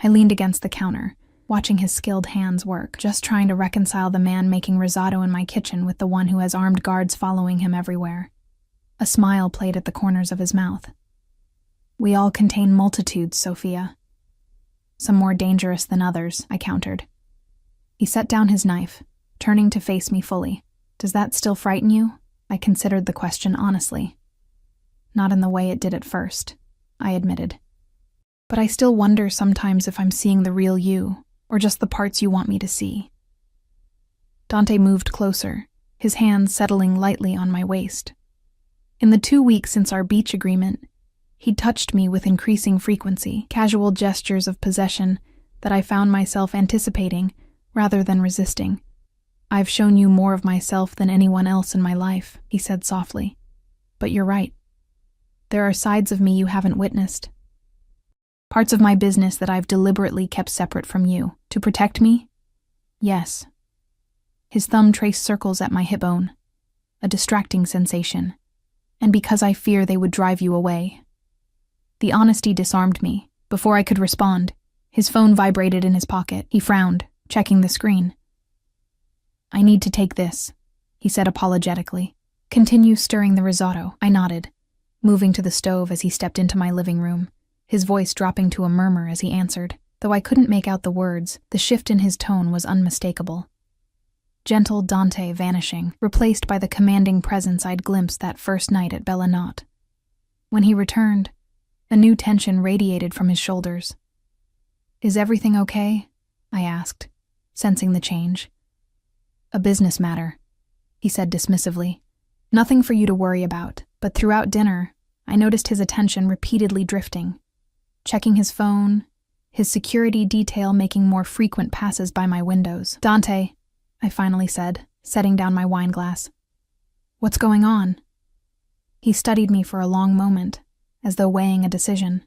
I leaned against the counter, watching his skilled hands work, just trying to reconcile the man making risotto in my kitchen with the one who has armed guards following him everywhere. A smile played at the corners of his mouth. "We all contain multitudes, Sophia. Some more dangerous than others," I countered. He set down his knife, turning to face me fully. "Does that still frighten you?" I considered the question honestly. "Not in the way it did at first," I admitted. "But I still wonder sometimes if I'm seeing the real you, or just the parts you want me to see." Dante moved closer, his hands settling lightly on my waist. In the 2 weeks since our beach agreement, he'd touched me with increasing frequency, casual gestures of possession that I found myself anticipating rather than resisting. "I've shown you more of myself than anyone else in my life," he said softly. "But you're right. There are sides of me you haven't witnessed. Parts of my business that I've deliberately kept separate from you. To protect me? Yes." His thumb traced circles at my hip bone, a distracting sensation, and because I fear they would drive you away. The honesty disarmed me. Before I could respond, his phone vibrated in his pocket. He frowned, checking the screen. "I need to take this," he said apologetically. "Continue stirring the risotto." I nodded, moving to the stove as he stepped into my living room, his voice dropping to a murmur as he answered. Though I couldn't make out the words, the shift in his tone was unmistakable. Gentle Dante vanishing, replaced by the commanding presence I'd glimpsed that first night at Bella Knot. When he returned, a new tension radiated from his shoulders. "Is everything okay?" I asked, sensing the change. "A business matter," he said dismissively. "Nothing for you to worry about," but throughout dinner, I noticed his attention repeatedly drifting, checking his phone, his security detail making more frequent passes by my windows. "Dante," I finally said, setting down my wine glass. "What's going on?" He studied me for a long moment, as though weighing a decision.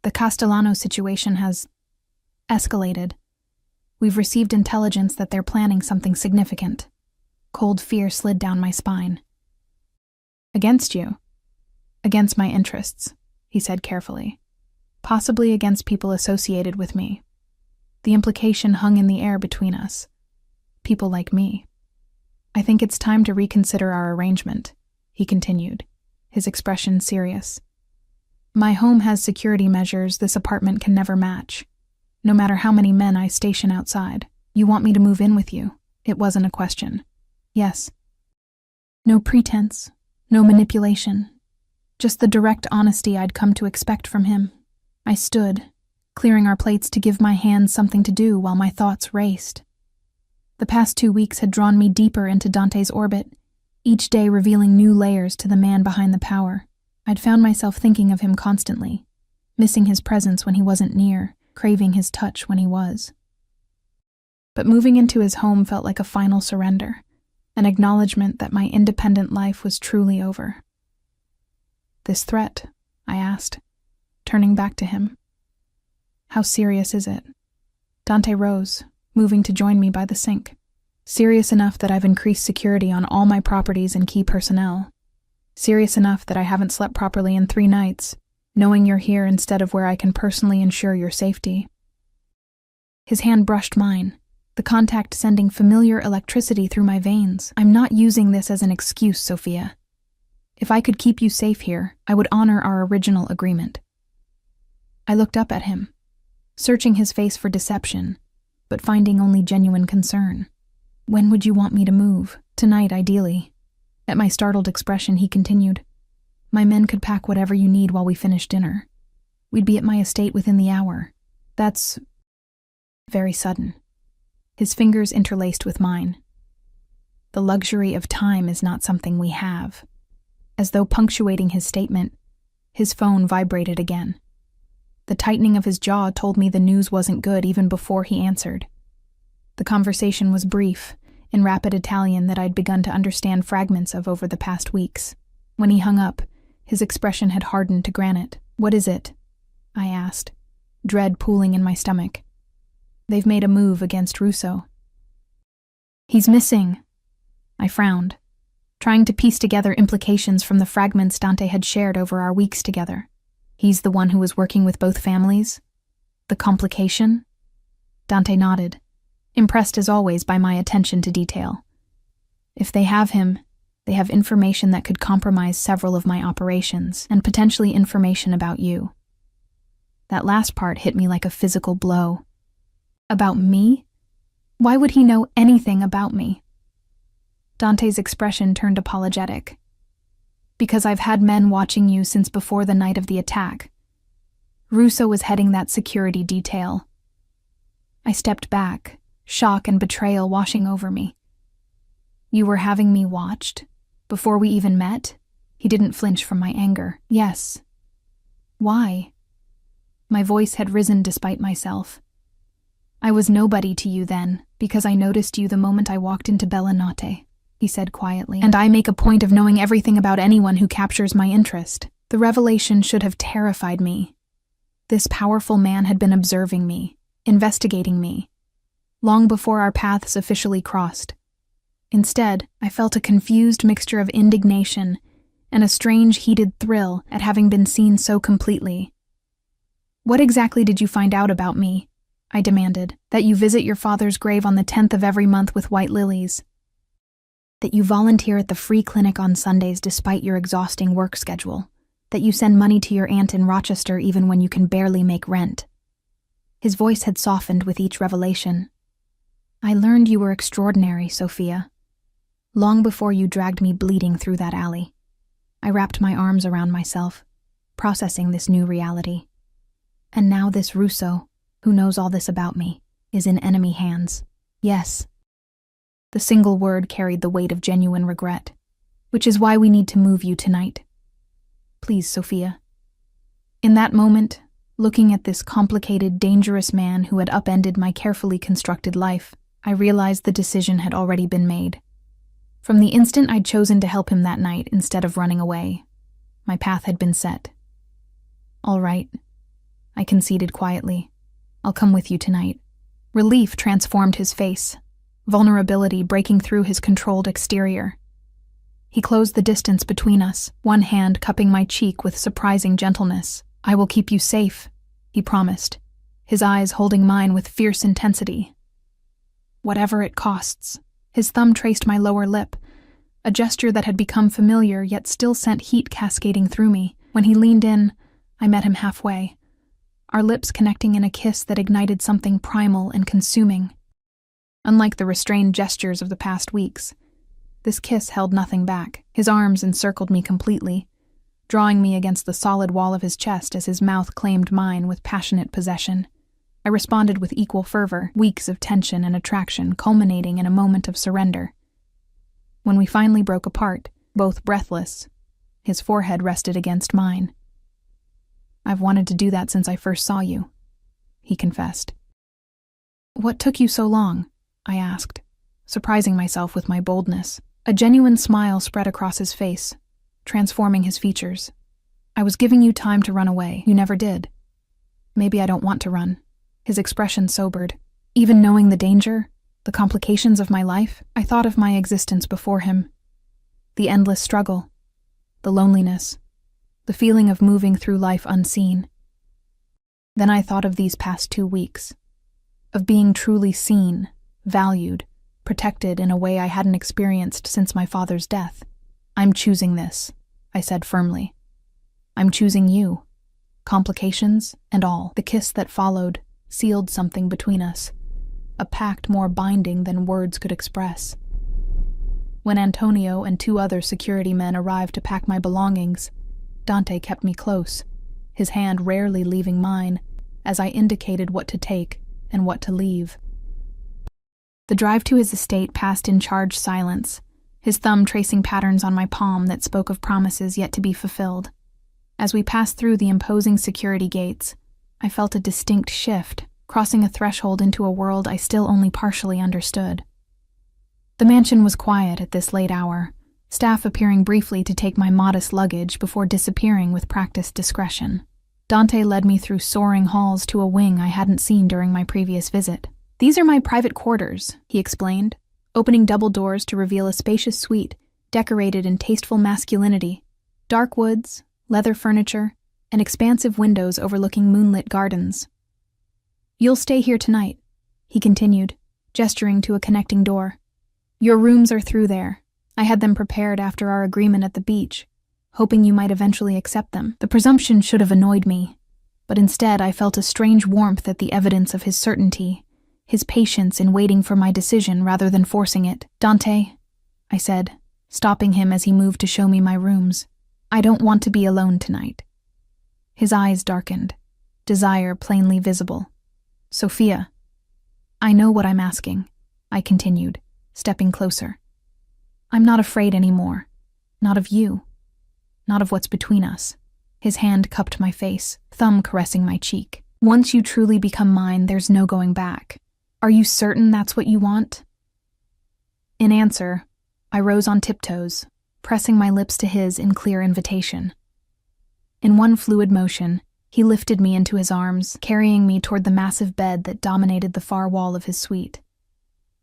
"The Castellano situation has escalated. We've received intelligence that they're planning something significant." Cold fear slid down my spine. "Against you?" "Against my interests," he said carefully. "Possibly against people associated with me. The implication hung in the air between us. People like me. I think it's time to reconsider our arrangement," he continued, his expression serious. "My home has security measures this apartment can never match, no matter how many men I station outside. You want me to move in with you?" It wasn't a question. "Yes." No pretense, no manipulation, just the direct honesty I'd come to expect from him. I stood, clearing our plates to give my hands something to do while my thoughts raced. The past 2 weeks had drawn me deeper into Dante's orbit, each day revealing new layers to the man behind the power. I'd found myself thinking of him constantly, missing his presence when he wasn't near, craving his touch when he was. But moving into his home felt like a final surrender, an acknowledgement that my independent life was truly over. "This threat?" I asked, turning back to him. "How serious is it?" Dante rose, moving to join me by the sink. "Serious enough that I've increased security on all my properties and key personnel. Serious enough that I haven't slept properly in 3 nights, knowing you're here instead of where I can personally ensure your safety." His hand brushed mine, the contact sending familiar electricity through my veins. "I'm not using this as an excuse, Sophia. If I could keep you safe here, I would honor our original agreement." I looked up at him, searching his face for deception, but finding only genuine concern. "When would you want me to move?" "Tonight, ideally." At my startled expression, he continued, "My men could pack whatever you need while we finish dinner. We'd be at my estate within the hour. That's very sudden." His fingers interlaced with mine. "The luxury of time is not something we have." As though punctuating his statement, his phone vibrated again. The tightening of his jaw told me the news wasn't good even before he answered. The conversation was brief, in rapid Italian that I'd begun to understand fragments of over the past weeks. When he hung up, his expression had hardened to granite. "What is it?" I asked, dread pooling in my stomach. "They've made a move against Russo." "He's missing." I frowned, trying to piece together implications from the fragments Dante had shared over our weeks together. "He's the one who was working with both families? The complication?" Dante nodded, impressed as always by my attention to detail. "If they have him, they have information that could compromise several of my operations, and potentially information about you." That last part hit me like a physical blow. About me? Why would he know anything about me? Dante's expression turned apologetic. "Because I've had men watching you since before the night of the attack. Russo was heading that security detail." I stepped back, shock and betrayal washing over me. "You were having me watched? Before we even met?" He didn't flinch from my anger. "Yes." "Why?" My voice had risen despite myself. "I was nobody to you then, because I noticed you the moment I walked into Bellinate," he said quietly. "And I make a point of knowing everything about anyone who captures my interest." The revelation should have terrified me. This powerful man had been observing me, investigating me, long before our paths officially crossed. Instead, I felt a confused mixture of indignation and a strange heated thrill at having been seen so completely. "What exactly did you find out about me?" I demanded. "That you visit your father's grave on the 10th of every month with white lilies. That you volunteer at the free clinic on Sundays despite your exhausting work schedule. That you send money to your aunt in Rochester even when you can barely make rent." His voice had softened with each revelation. "I learned you were extraordinary, Sophia. Long before you dragged me bleeding through that alley." I wrapped my arms around myself, processing this new reality. And now this Russo, who knows all this about me, is in enemy hands. Yes. The single word carried the weight of genuine regret. "Which is why we need to move you tonight. Please, Sophia." In that moment, looking at this complicated, dangerous man who had upended my carefully constructed life, I realized the decision had already been made. From the instant I'd chosen to help him that night instead of running away, my path had been set. "All right," I conceded quietly. "I'll come with you tonight." Relief transformed his face, vulnerability breaking through his controlled exterior. He closed the distance between us, one hand cupping my cheek with surprising gentleness. "I will keep you safe," he promised, his eyes holding mine with fierce intensity. "Whatever it costs." His thumb traced my lower lip, a gesture that had become familiar yet still sent heat cascading through me. When he leaned in, I met him halfway, our lips connecting in a kiss that ignited something primal and consuming. Unlike the restrained gestures of the past weeks, this kiss held nothing back. His arms encircled me completely, drawing me against the solid wall of his chest as his mouth claimed mine with passionate possession. I responded with equal fervor, weeks of tension and attraction culminating in a moment of surrender. When we finally broke apart, both breathless, his forehead rested against mine. "I've wanted to do that since I first saw you," he confessed. "What took you so long?" I asked, surprising myself with my boldness. A genuine smile spread across his face, transforming his features. "I was giving you time to run away. You never did. Maybe I don't want to run." His expression sobered. Even knowing the danger, the complications of my life, I thought of my existence before him. The endless struggle, the loneliness, the feeling of moving through life unseen. Then I thought of these past 2 weeks, of being truly seen, valued, protected in a way I hadn't experienced since my father's death. "I'm choosing this," I said firmly. "I'm choosing you, complications and all." The kiss that followed sealed something between us, a pact more binding than words could express. When Antonio and 2 other security men arrived to pack my belongings, Dante kept me close, his hand rarely leaving mine, as I indicated what to take and what to leave. The drive to his estate passed in charged silence, his thumb tracing patterns on my palm that spoke of promises yet to be fulfilled. As we passed through the imposing security gates, I felt a distinct shift, crossing a threshold into a world I still only partially understood. The mansion was quiet at this late hour, staff appearing briefly to take my modest luggage before disappearing with practiced discretion. Dante led me through soaring halls to a wing I hadn't seen during my previous visit. "These are my private quarters," he explained, opening double doors to reveal a spacious suite decorated in tasteful masculinity. Dark woods, leather furniture, and expansive windows overlooking moonlit gardens. "You'll stay here tonight," he continued, gesturing to a connecting door. "Your rooms are through there. I had them prepared after our agreement at the beach, hoping you might eventually accept them." The presumption should have annoyed me, but instead I felt a strange warmth at the evidence of his certainty, his patience in waiting for my decision rather than forcing it. "Dante," I said, stopping him as he moved to show me my rooms, "I don't want to be alone tonight." His eyes darkened, desire plainly visible. "Sophia." "I know what I'm asking," I continued, stepping closer. "I'm not afraid anymore. Not of you. Not of what's between us." His hand cupped my face, thumb caressing my cheek. "Once you truly become mine, there's no going back. Are you certain that's what you want?" In answer, I rose on tiptoes, pressing my lips to his in clear invitation. In one fluid motion, he lifted me into his arms, carrying me toward the massive bed that dominated the far wall of his suite.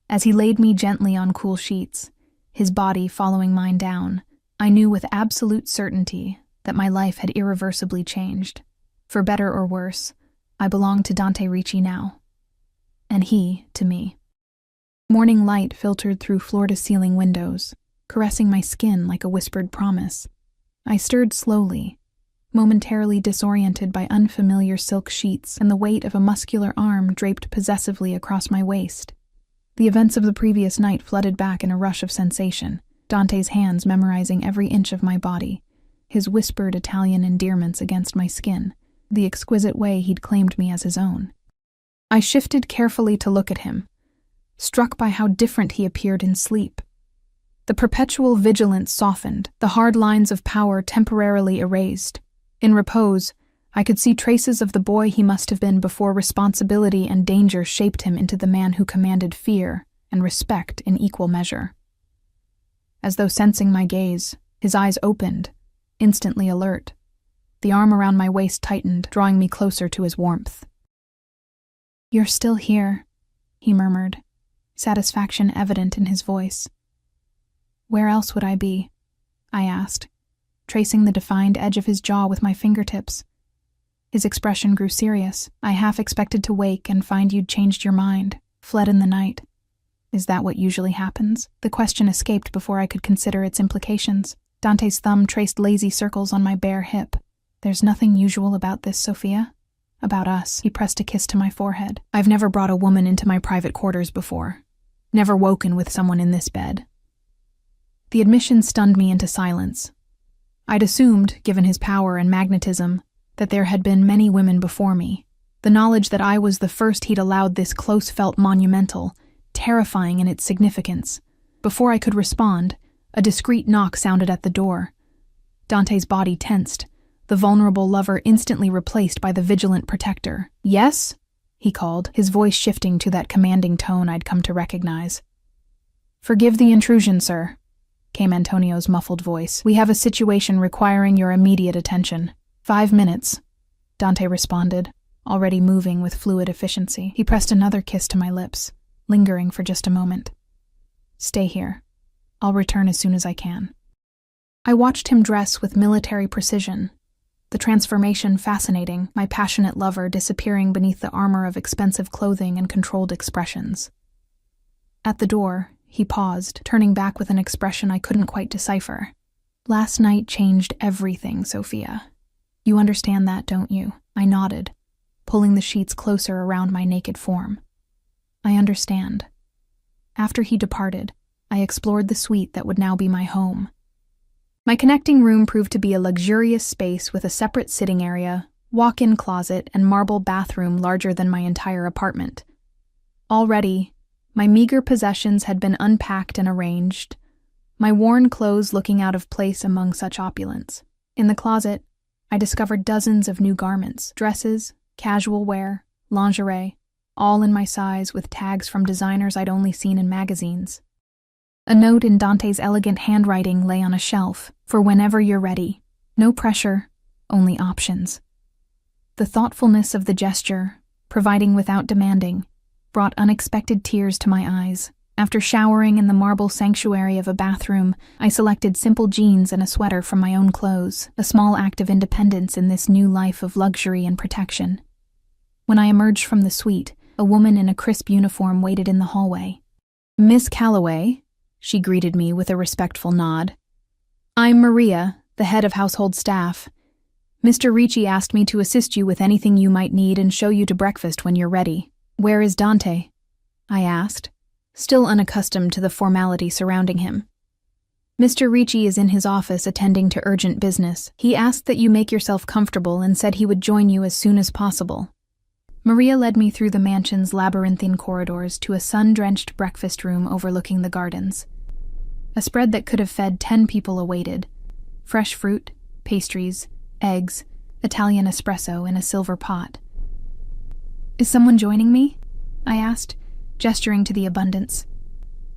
As he laid me gently on cool sheets, his body following mine down, I knew with absolute certainty that my life had irreversibly changed. For better or worse, I belonged to Dante Ricci now, and he to me. Morning light filtered through floor-to-ceiling windows, caressing my skin like a whispered promise. I stirred slowly, momentarily disoriented by unfamiliar silk sheets and the weight of a muscular arm draped possessively across my waist. The events of the previous night flooded back in a rush of sensation, Dante's hands memorizing every inch of my body, his whispered Italian endearments against my skin, the exquisite way he'd claimed me as his own. I shifted carefully to look at him, struck by how different he appeared in sleep. The perpetual vigilance softened, the hard lines of power temporarily erased. In repose, I could see traces of the boy he must have been before responsibility and danger shaped him into the man who commanded fear and respect in equal measure. As though sensing my gaze, his eyes opened, instantly alert. The arm around my waist tightened, drawing me closer to his warmth. "You're still here," he murmured, satisfaction evident in his voice. "Where else would I be?" I asked, tracing the defined edge of his jaw with my fingertips. His expression grew serious. "I half expected to wake and find you'd changed your mind, fled in the night. Is that what usually happens?" The question escaped before I could consider its implications. Dante's thumb traced lazy circles on my bare hip. "There's nothing usual about this, Sophia. About us." He pressed a kiss to my forehead. "I've never brought a woman into my private quarters before. Never woken with someone in this bed." The admission stunned me into silence. I'd assumed, given his power and magnetism, that there had been many women before me. The knowledge that I was the first he'd allowed this close felt monumental, terrifying in its significance. Before I could respond, a discreet knock sounded at the door. Dante's body tensed, the vulnerable lover instantly replaced by the vigilant protector. "Yes?" he called, his voice shifting to that commanding tone I'd come to recognize. "Forgive the intrusion, sir," came Antonio's muffled voice. "We have a situation requiring your immediate attention." 5 minutes, Dante responded, already moving with fluid efficiency. He pressed another kiss to my lips, lingering for just a moment. "Stay here. I'll return as soon as I can." I watched him dress with military precision, the transformation fascinating, my passionate lover disappearing beneath the armor of expensive clothing and controlled expressions. At the door, he paused, turning back with an expression I couldn't quite decipher. "Last night changed everything, Sophia. You understand that, don't you?" I nodded, pulling the sheets closer around my naked form. "I understand." After he departed, I explored the suite that would now be my home. My connecting room proved to be a luxurious space with a separate sitting area, walk-in closet, and marble bathroom larger than my entire apartment. Already, my meager possessions had been unpacked and arranged, my worn clothes looking out of place among such opulence. In the closet, I discovered dozens of new garments, dresses, casual wear, lingerie, all in my size with tags from designers I'd only seen in magazines. A note in Dante's elegant handwriting lay on a shelf, for whenever you're ready. No pressure, only options. The thoughtfulness of the gesture, providing without demanding, brought unexpected tears to my eyes. After showering in the marble sanctuary of a bathroom, I selected simple jeans and a sweater from my own clothes, a small act of independence in this new life of luxury and protection. When I emerged from the suite, a woman in a crisp uniform waited in the hallway. "Miss Calloway," she greeted me with a respectful nod. "I'm Maria, the head of household staff. Mr. Ricci asked me to assist you with anything you might need and show you to breakfast when you're ready." "Where is Dante?" I asked, still unaccustomed to the formality surrounding him. "Mr. Ricci is in his office attending to urgent business. He asked that you make yourself comfortable and said he would join you as soon as possible." Maria led me through the mansion's labyrinthine corridors to a sun-drenched breakfast room overlooking the gardens. A spread that could have fed 10 people awaited. Fresh fruit, pastries, eggs, Italian espresso in a silver pot. "Is someone joining me?" I asked, gesturing to the abundance.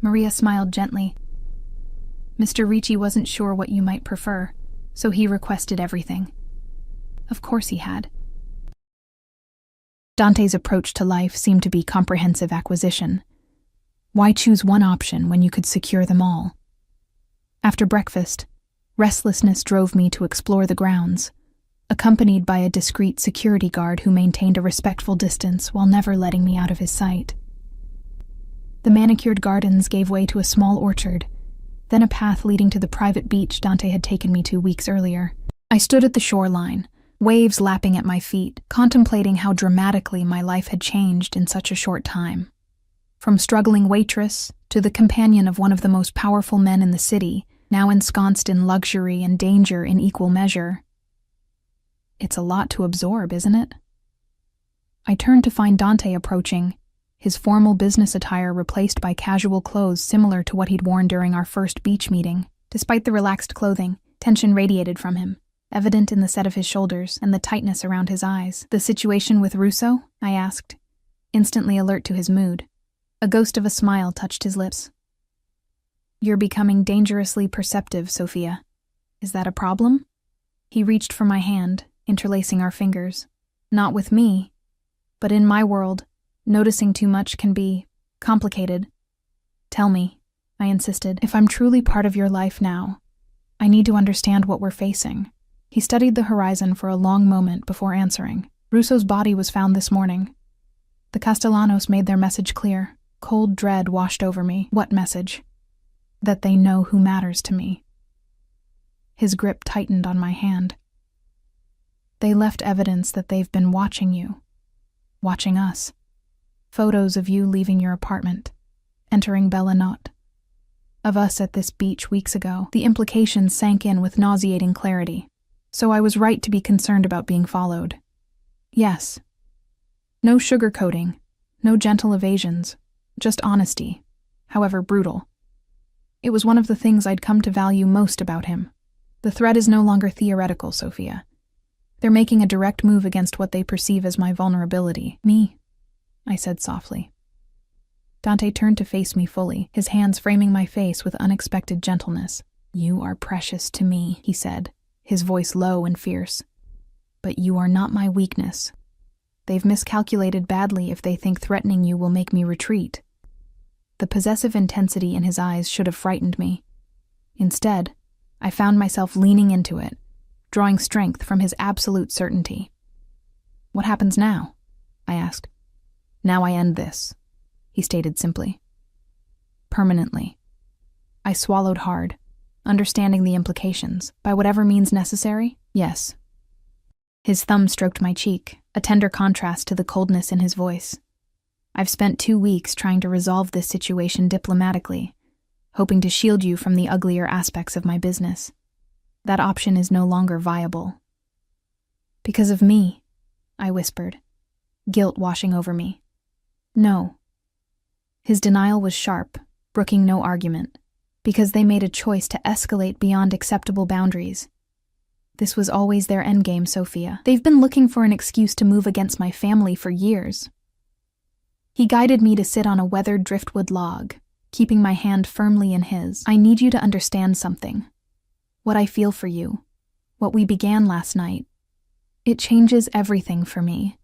Maria smiled gently. "Mr. Ricci wasn't sure what you might prefer, so he requested everything." Of course he had. Dante's approach to life seemed to be comprehensive acquisition. Why choose one option when you could secure them all? After breakfast, restlessness drove me to explore the grounds, accompanied by a discreet security guard who maintained a respectful distance while never letting me out of his sight. The manicured gardens gave way to a small orchard, then a path leading to the private beach Dante had taken me to weeks earlier. I stood at the shoreline, waves lapping at my feet, contemplating how dramatically my life had changed in such a short time. From struggling waitress to the companion of one of the most powerful men in the city, now ensconced in luxury and danger in equal measure. It's a lot to absorb, isn't it? I turned to find Dante approaching, his formal business attire replaced by casual clothes similar to what he'd worn during our first beach meeting. Despite the relaxed clothing, tension radiated from him, evident in the set of his shoulders and the tightness around his eyes. "The situation with Russo?" I asked, instantly alert to his mood. A ghost of a smile touched his lips. "You're becoming dangerously perceptive, Sophia. Is that a problem?" He reached for my hand, interlacing our fingers. "Not with me, but in my world, noticing too much can be complicated." "Tell me," I insisted, "if I'm truly part of your life now, I need to understand what we're facing." He studied the horizon for a long moment before answering. "Russo's body was found this morning. The Castellanos made their message clear. Cold dread washed over me." "What message?" "That they know who matters to me." His grip tightened on my hand. "They left evidence that they've been watching you. Watching us. Photos of you leaving your apartment, entering Bella Notte. Of us at this beach weeks ago." The implications sank in with nauseating clarity. "So I was right to be concerned about being followed." "Yes. No sugarcoating, no gentle evasions, just honesty, however brutal. It was one of the things I'd come to value most about him. The threat is no longer theoretical, Sophia. They're making a direct move against what they perceive as my vulnerability." "Me," I said softly. Dante turned to face me fully, his hands framing my face with unexpected gentleness. "You are precious to me," he said, his voice low and fierce. "But you are not my weakness. They've miscalculated badly if they think threatening you will make me retreat." The possessive intensity in his eyes should have frightened me. Instead, I found myself leaning into it, drawing strength from his absolute certainty. "What happens now?" I asked. "Now I end this," he stated simply. "Permanently." I swallowed hard, understanding the implications. "By whatever means necessary?" "Yes." His thumb stroked my cheek, a tender contrast to the coldness in his voice. "I've spent 2 weeks trying to resolve this situation diplomatically, hoping to shield you from the uglier aspects of my business. That option is no longer viable." "Because of me," I whispered, guilt washing over me. "No." His denial was sharp, brooking no argument. "Because they made a choice to escalate beyond acceptable boundaries. This was always their endgame, Sophia. They've been looking for an excuse to move against my family for years. He guided me to sit on a weathered driftwood log, keeping my hand firmly in his. I need you to understand something. What I feel for you, what we began last night, it changes everything for me.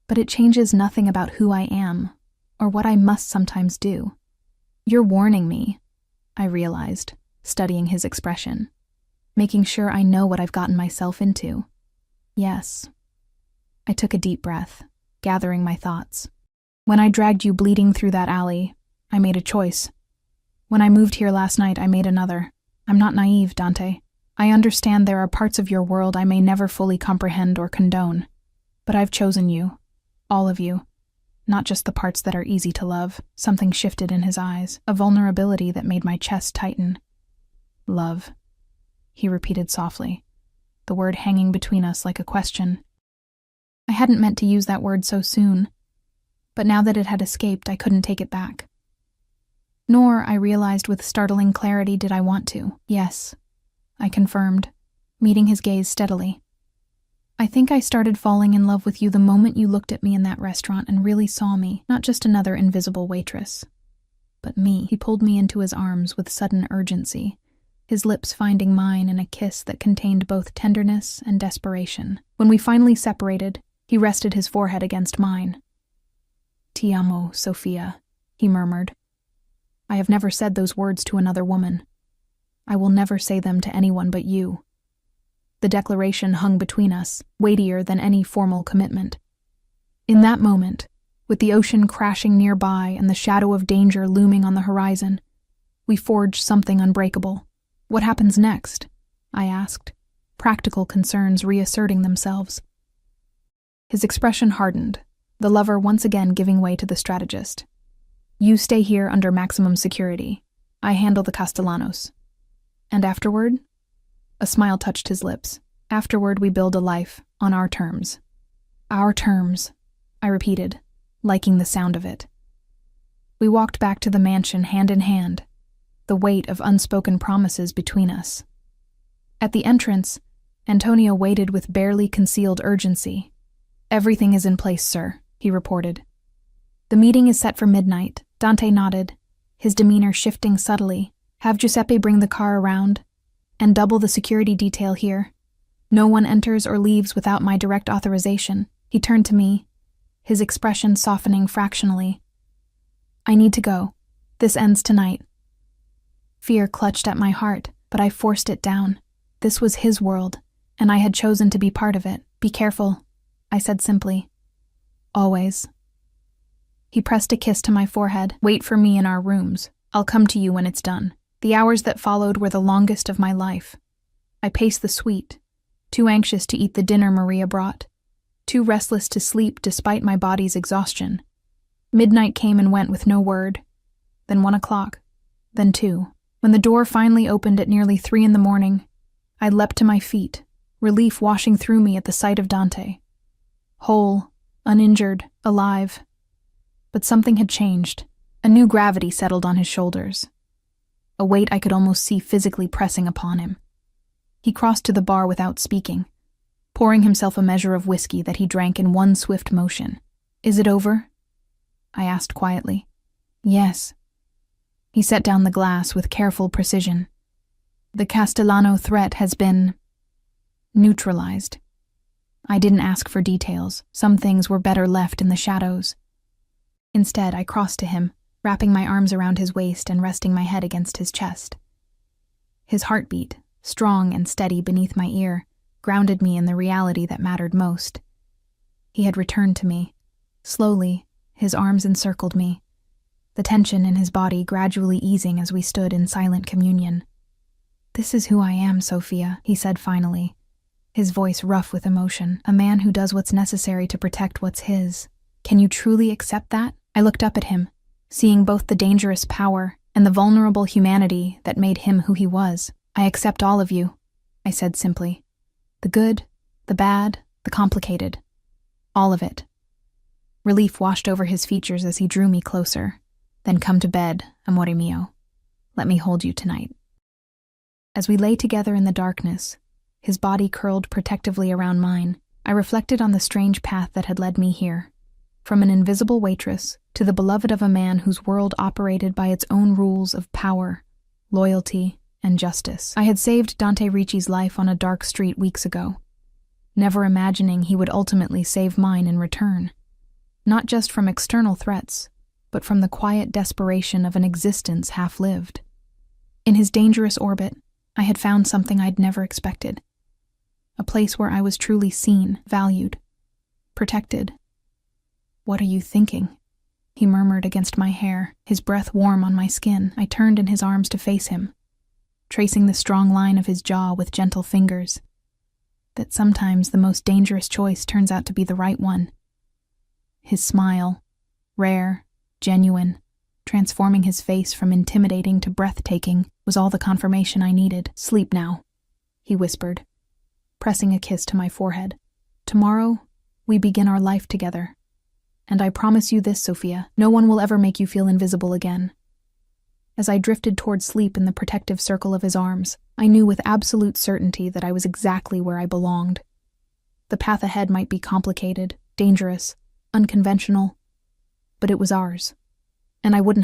But it changes nothing about who I am, or what I must sometimes do. You're warning me, I realized, studying his expression, making sure I know what I've gotten myself into. Yes. I took a deep breath, gathering my thoughts. When I dragged you bleeding through that alley, I made a choice. When I moved here last night, I made another. I'm not naive, Dante. I understand there are parts of your world I may never fully comprehend or condone. But I've chosen you. All of you. Not just the parts that are easy to love. Something shifted in his eyes, a vulnerability that made my chest tighten. Love, he repeated softly, the word hanging between us like a question. I hadn't meant to use that word so soon, but now that it had escaped, I couldn't take it back. Nor, I realized with startling clarity, did I want to. Yes, I confirmed, meeting his gaze steadily. I think I started falling in love with you the moment you looked at me in that restaurant and really saw me, not just another invisible waitress, but me. He pulled me into his arms with sudden urgency, his lips finding mine in a kiss that contained both tenderness and desperation. When we finally separated, he rested his forehead against mine. Ti amo, Sophia, he murmured. I have never said those words to another woman. I will never say them to anyone but you. The declaration hung between us, weightier than any formal commitment. In that moment, with the ocean crashing nearby and the shadow of danger looming on the horizon, we forged something unbreakable. What happens next? I asked, practical concerns reasserting themselves. His expression hardened, the lover once again giving way to the strategist. You stay here under maximum security. I handle the Castellanos. And afterward? A smile touched his lips. Afterward, we build a life on our terms. Our terms, I repeated, liking the sound of it. We walked back to the mansion hand in hand, the weight of unspoken promises between us. At the entrance, Antonio waited with barely concealed urgency. Everything is in place, sir, he reported. The meeting is set for midnight. Dante nodded, his demeanor shifting subtly. Have Giuseppe bring the car around, and double the security detail here. No one enters or leaves without my direct authorization. He turned to me, his expression softening fractionally. I need to go. This ends tonight. Fear clutched at my heart, but I forced it down. This was his world, and I had chosen to be part of it. Be careful, I said simply. Always. He pressed a kiss to my forehead. Wait for me in our rooms. I'll come to you when it's done. The hours that followed were the longest of my life. I paced the suite, too anxious to eat the dinner Maria brought, too restless to sleep despite my body's exhaustion. Midnight came and went with no word. Then 1 o'clock. Then 2. When the door finally opened at nearly 3 a.m, I leapt to my feet, relief washing through me at the sight of Dante. Whole, uninjured, alive. But something had changed. A new gravity settled on his shoulders. A weight I could almost see physically pressing upon him. He crossed to the bar without speaking, pouring himself a measure of whiskey that he drank in one swift motion. Is it over? I asked quietly. Yes. He set down the glass with careful precision. The Castellano threat has been neutralized. I didn't ask for details. Some things were better left in the shadows. Instead, I crossed to him, wrapping my arms around his waist and resting my head against his chest. His heartbeat, strong and steady beneath my ear, grounded me in the reality that mattered most. He had returned to me. Slowly, his arms encircled me, the tension in his body gradually easing as we stood in silent communion. This is who I am, Sophia, he said finally, his voice rough with emotion. A man who does what's necessary to protect what's his. Can you truly accept that? I looked up at him, seeing both the dangerous power and the vulnerable humanity that made him who he was. I accept all of you, I said simply. The good, the bad, the complicated. All of it. Relief washed over his features as he drew me closer. Then come to bed, amore mio. Let me hold you tonight. As we lay together in the darkness, his body curled protectively around mine, I reflected on the strange path that had led me here. From an invisible waitress to the beloved of a man whose world operated by its own rules of power, loyalty, and justice. I had saved Dante Ricci's life on a dark street weeks ago, never imagining he would ultimately save mine in return. Not just from external threats, but from the quiet desperation of an existence half-lived. In his dangerous orbit, I had found something I'd never expected. A place where I was truly seen, valued, protected. "What are you thinking?" he murmured against my hair, his breath warm on my skin. I turned in his arms to face him, tracing the strong line of his jaw with gentle fingers. That sometimes the most dangerous choice turns out to be the right one. His smile, rare, genuine, transforming his face from intimidating to breathtaking, was all the confirmation I needed. "Sleep now," he whispered, pressing a kiss to my forehead. "Tomorrow, we begin our life together. And I promise you this, Sophia, no one will ever make you feel invisible again." As I drifted toward sleep in the protective circle of his arms, I knew with absolute certainty that I was exactly where I belonged. The path ahead might be complicated, dangerous, unconventional, but it was ours, and I wouldn't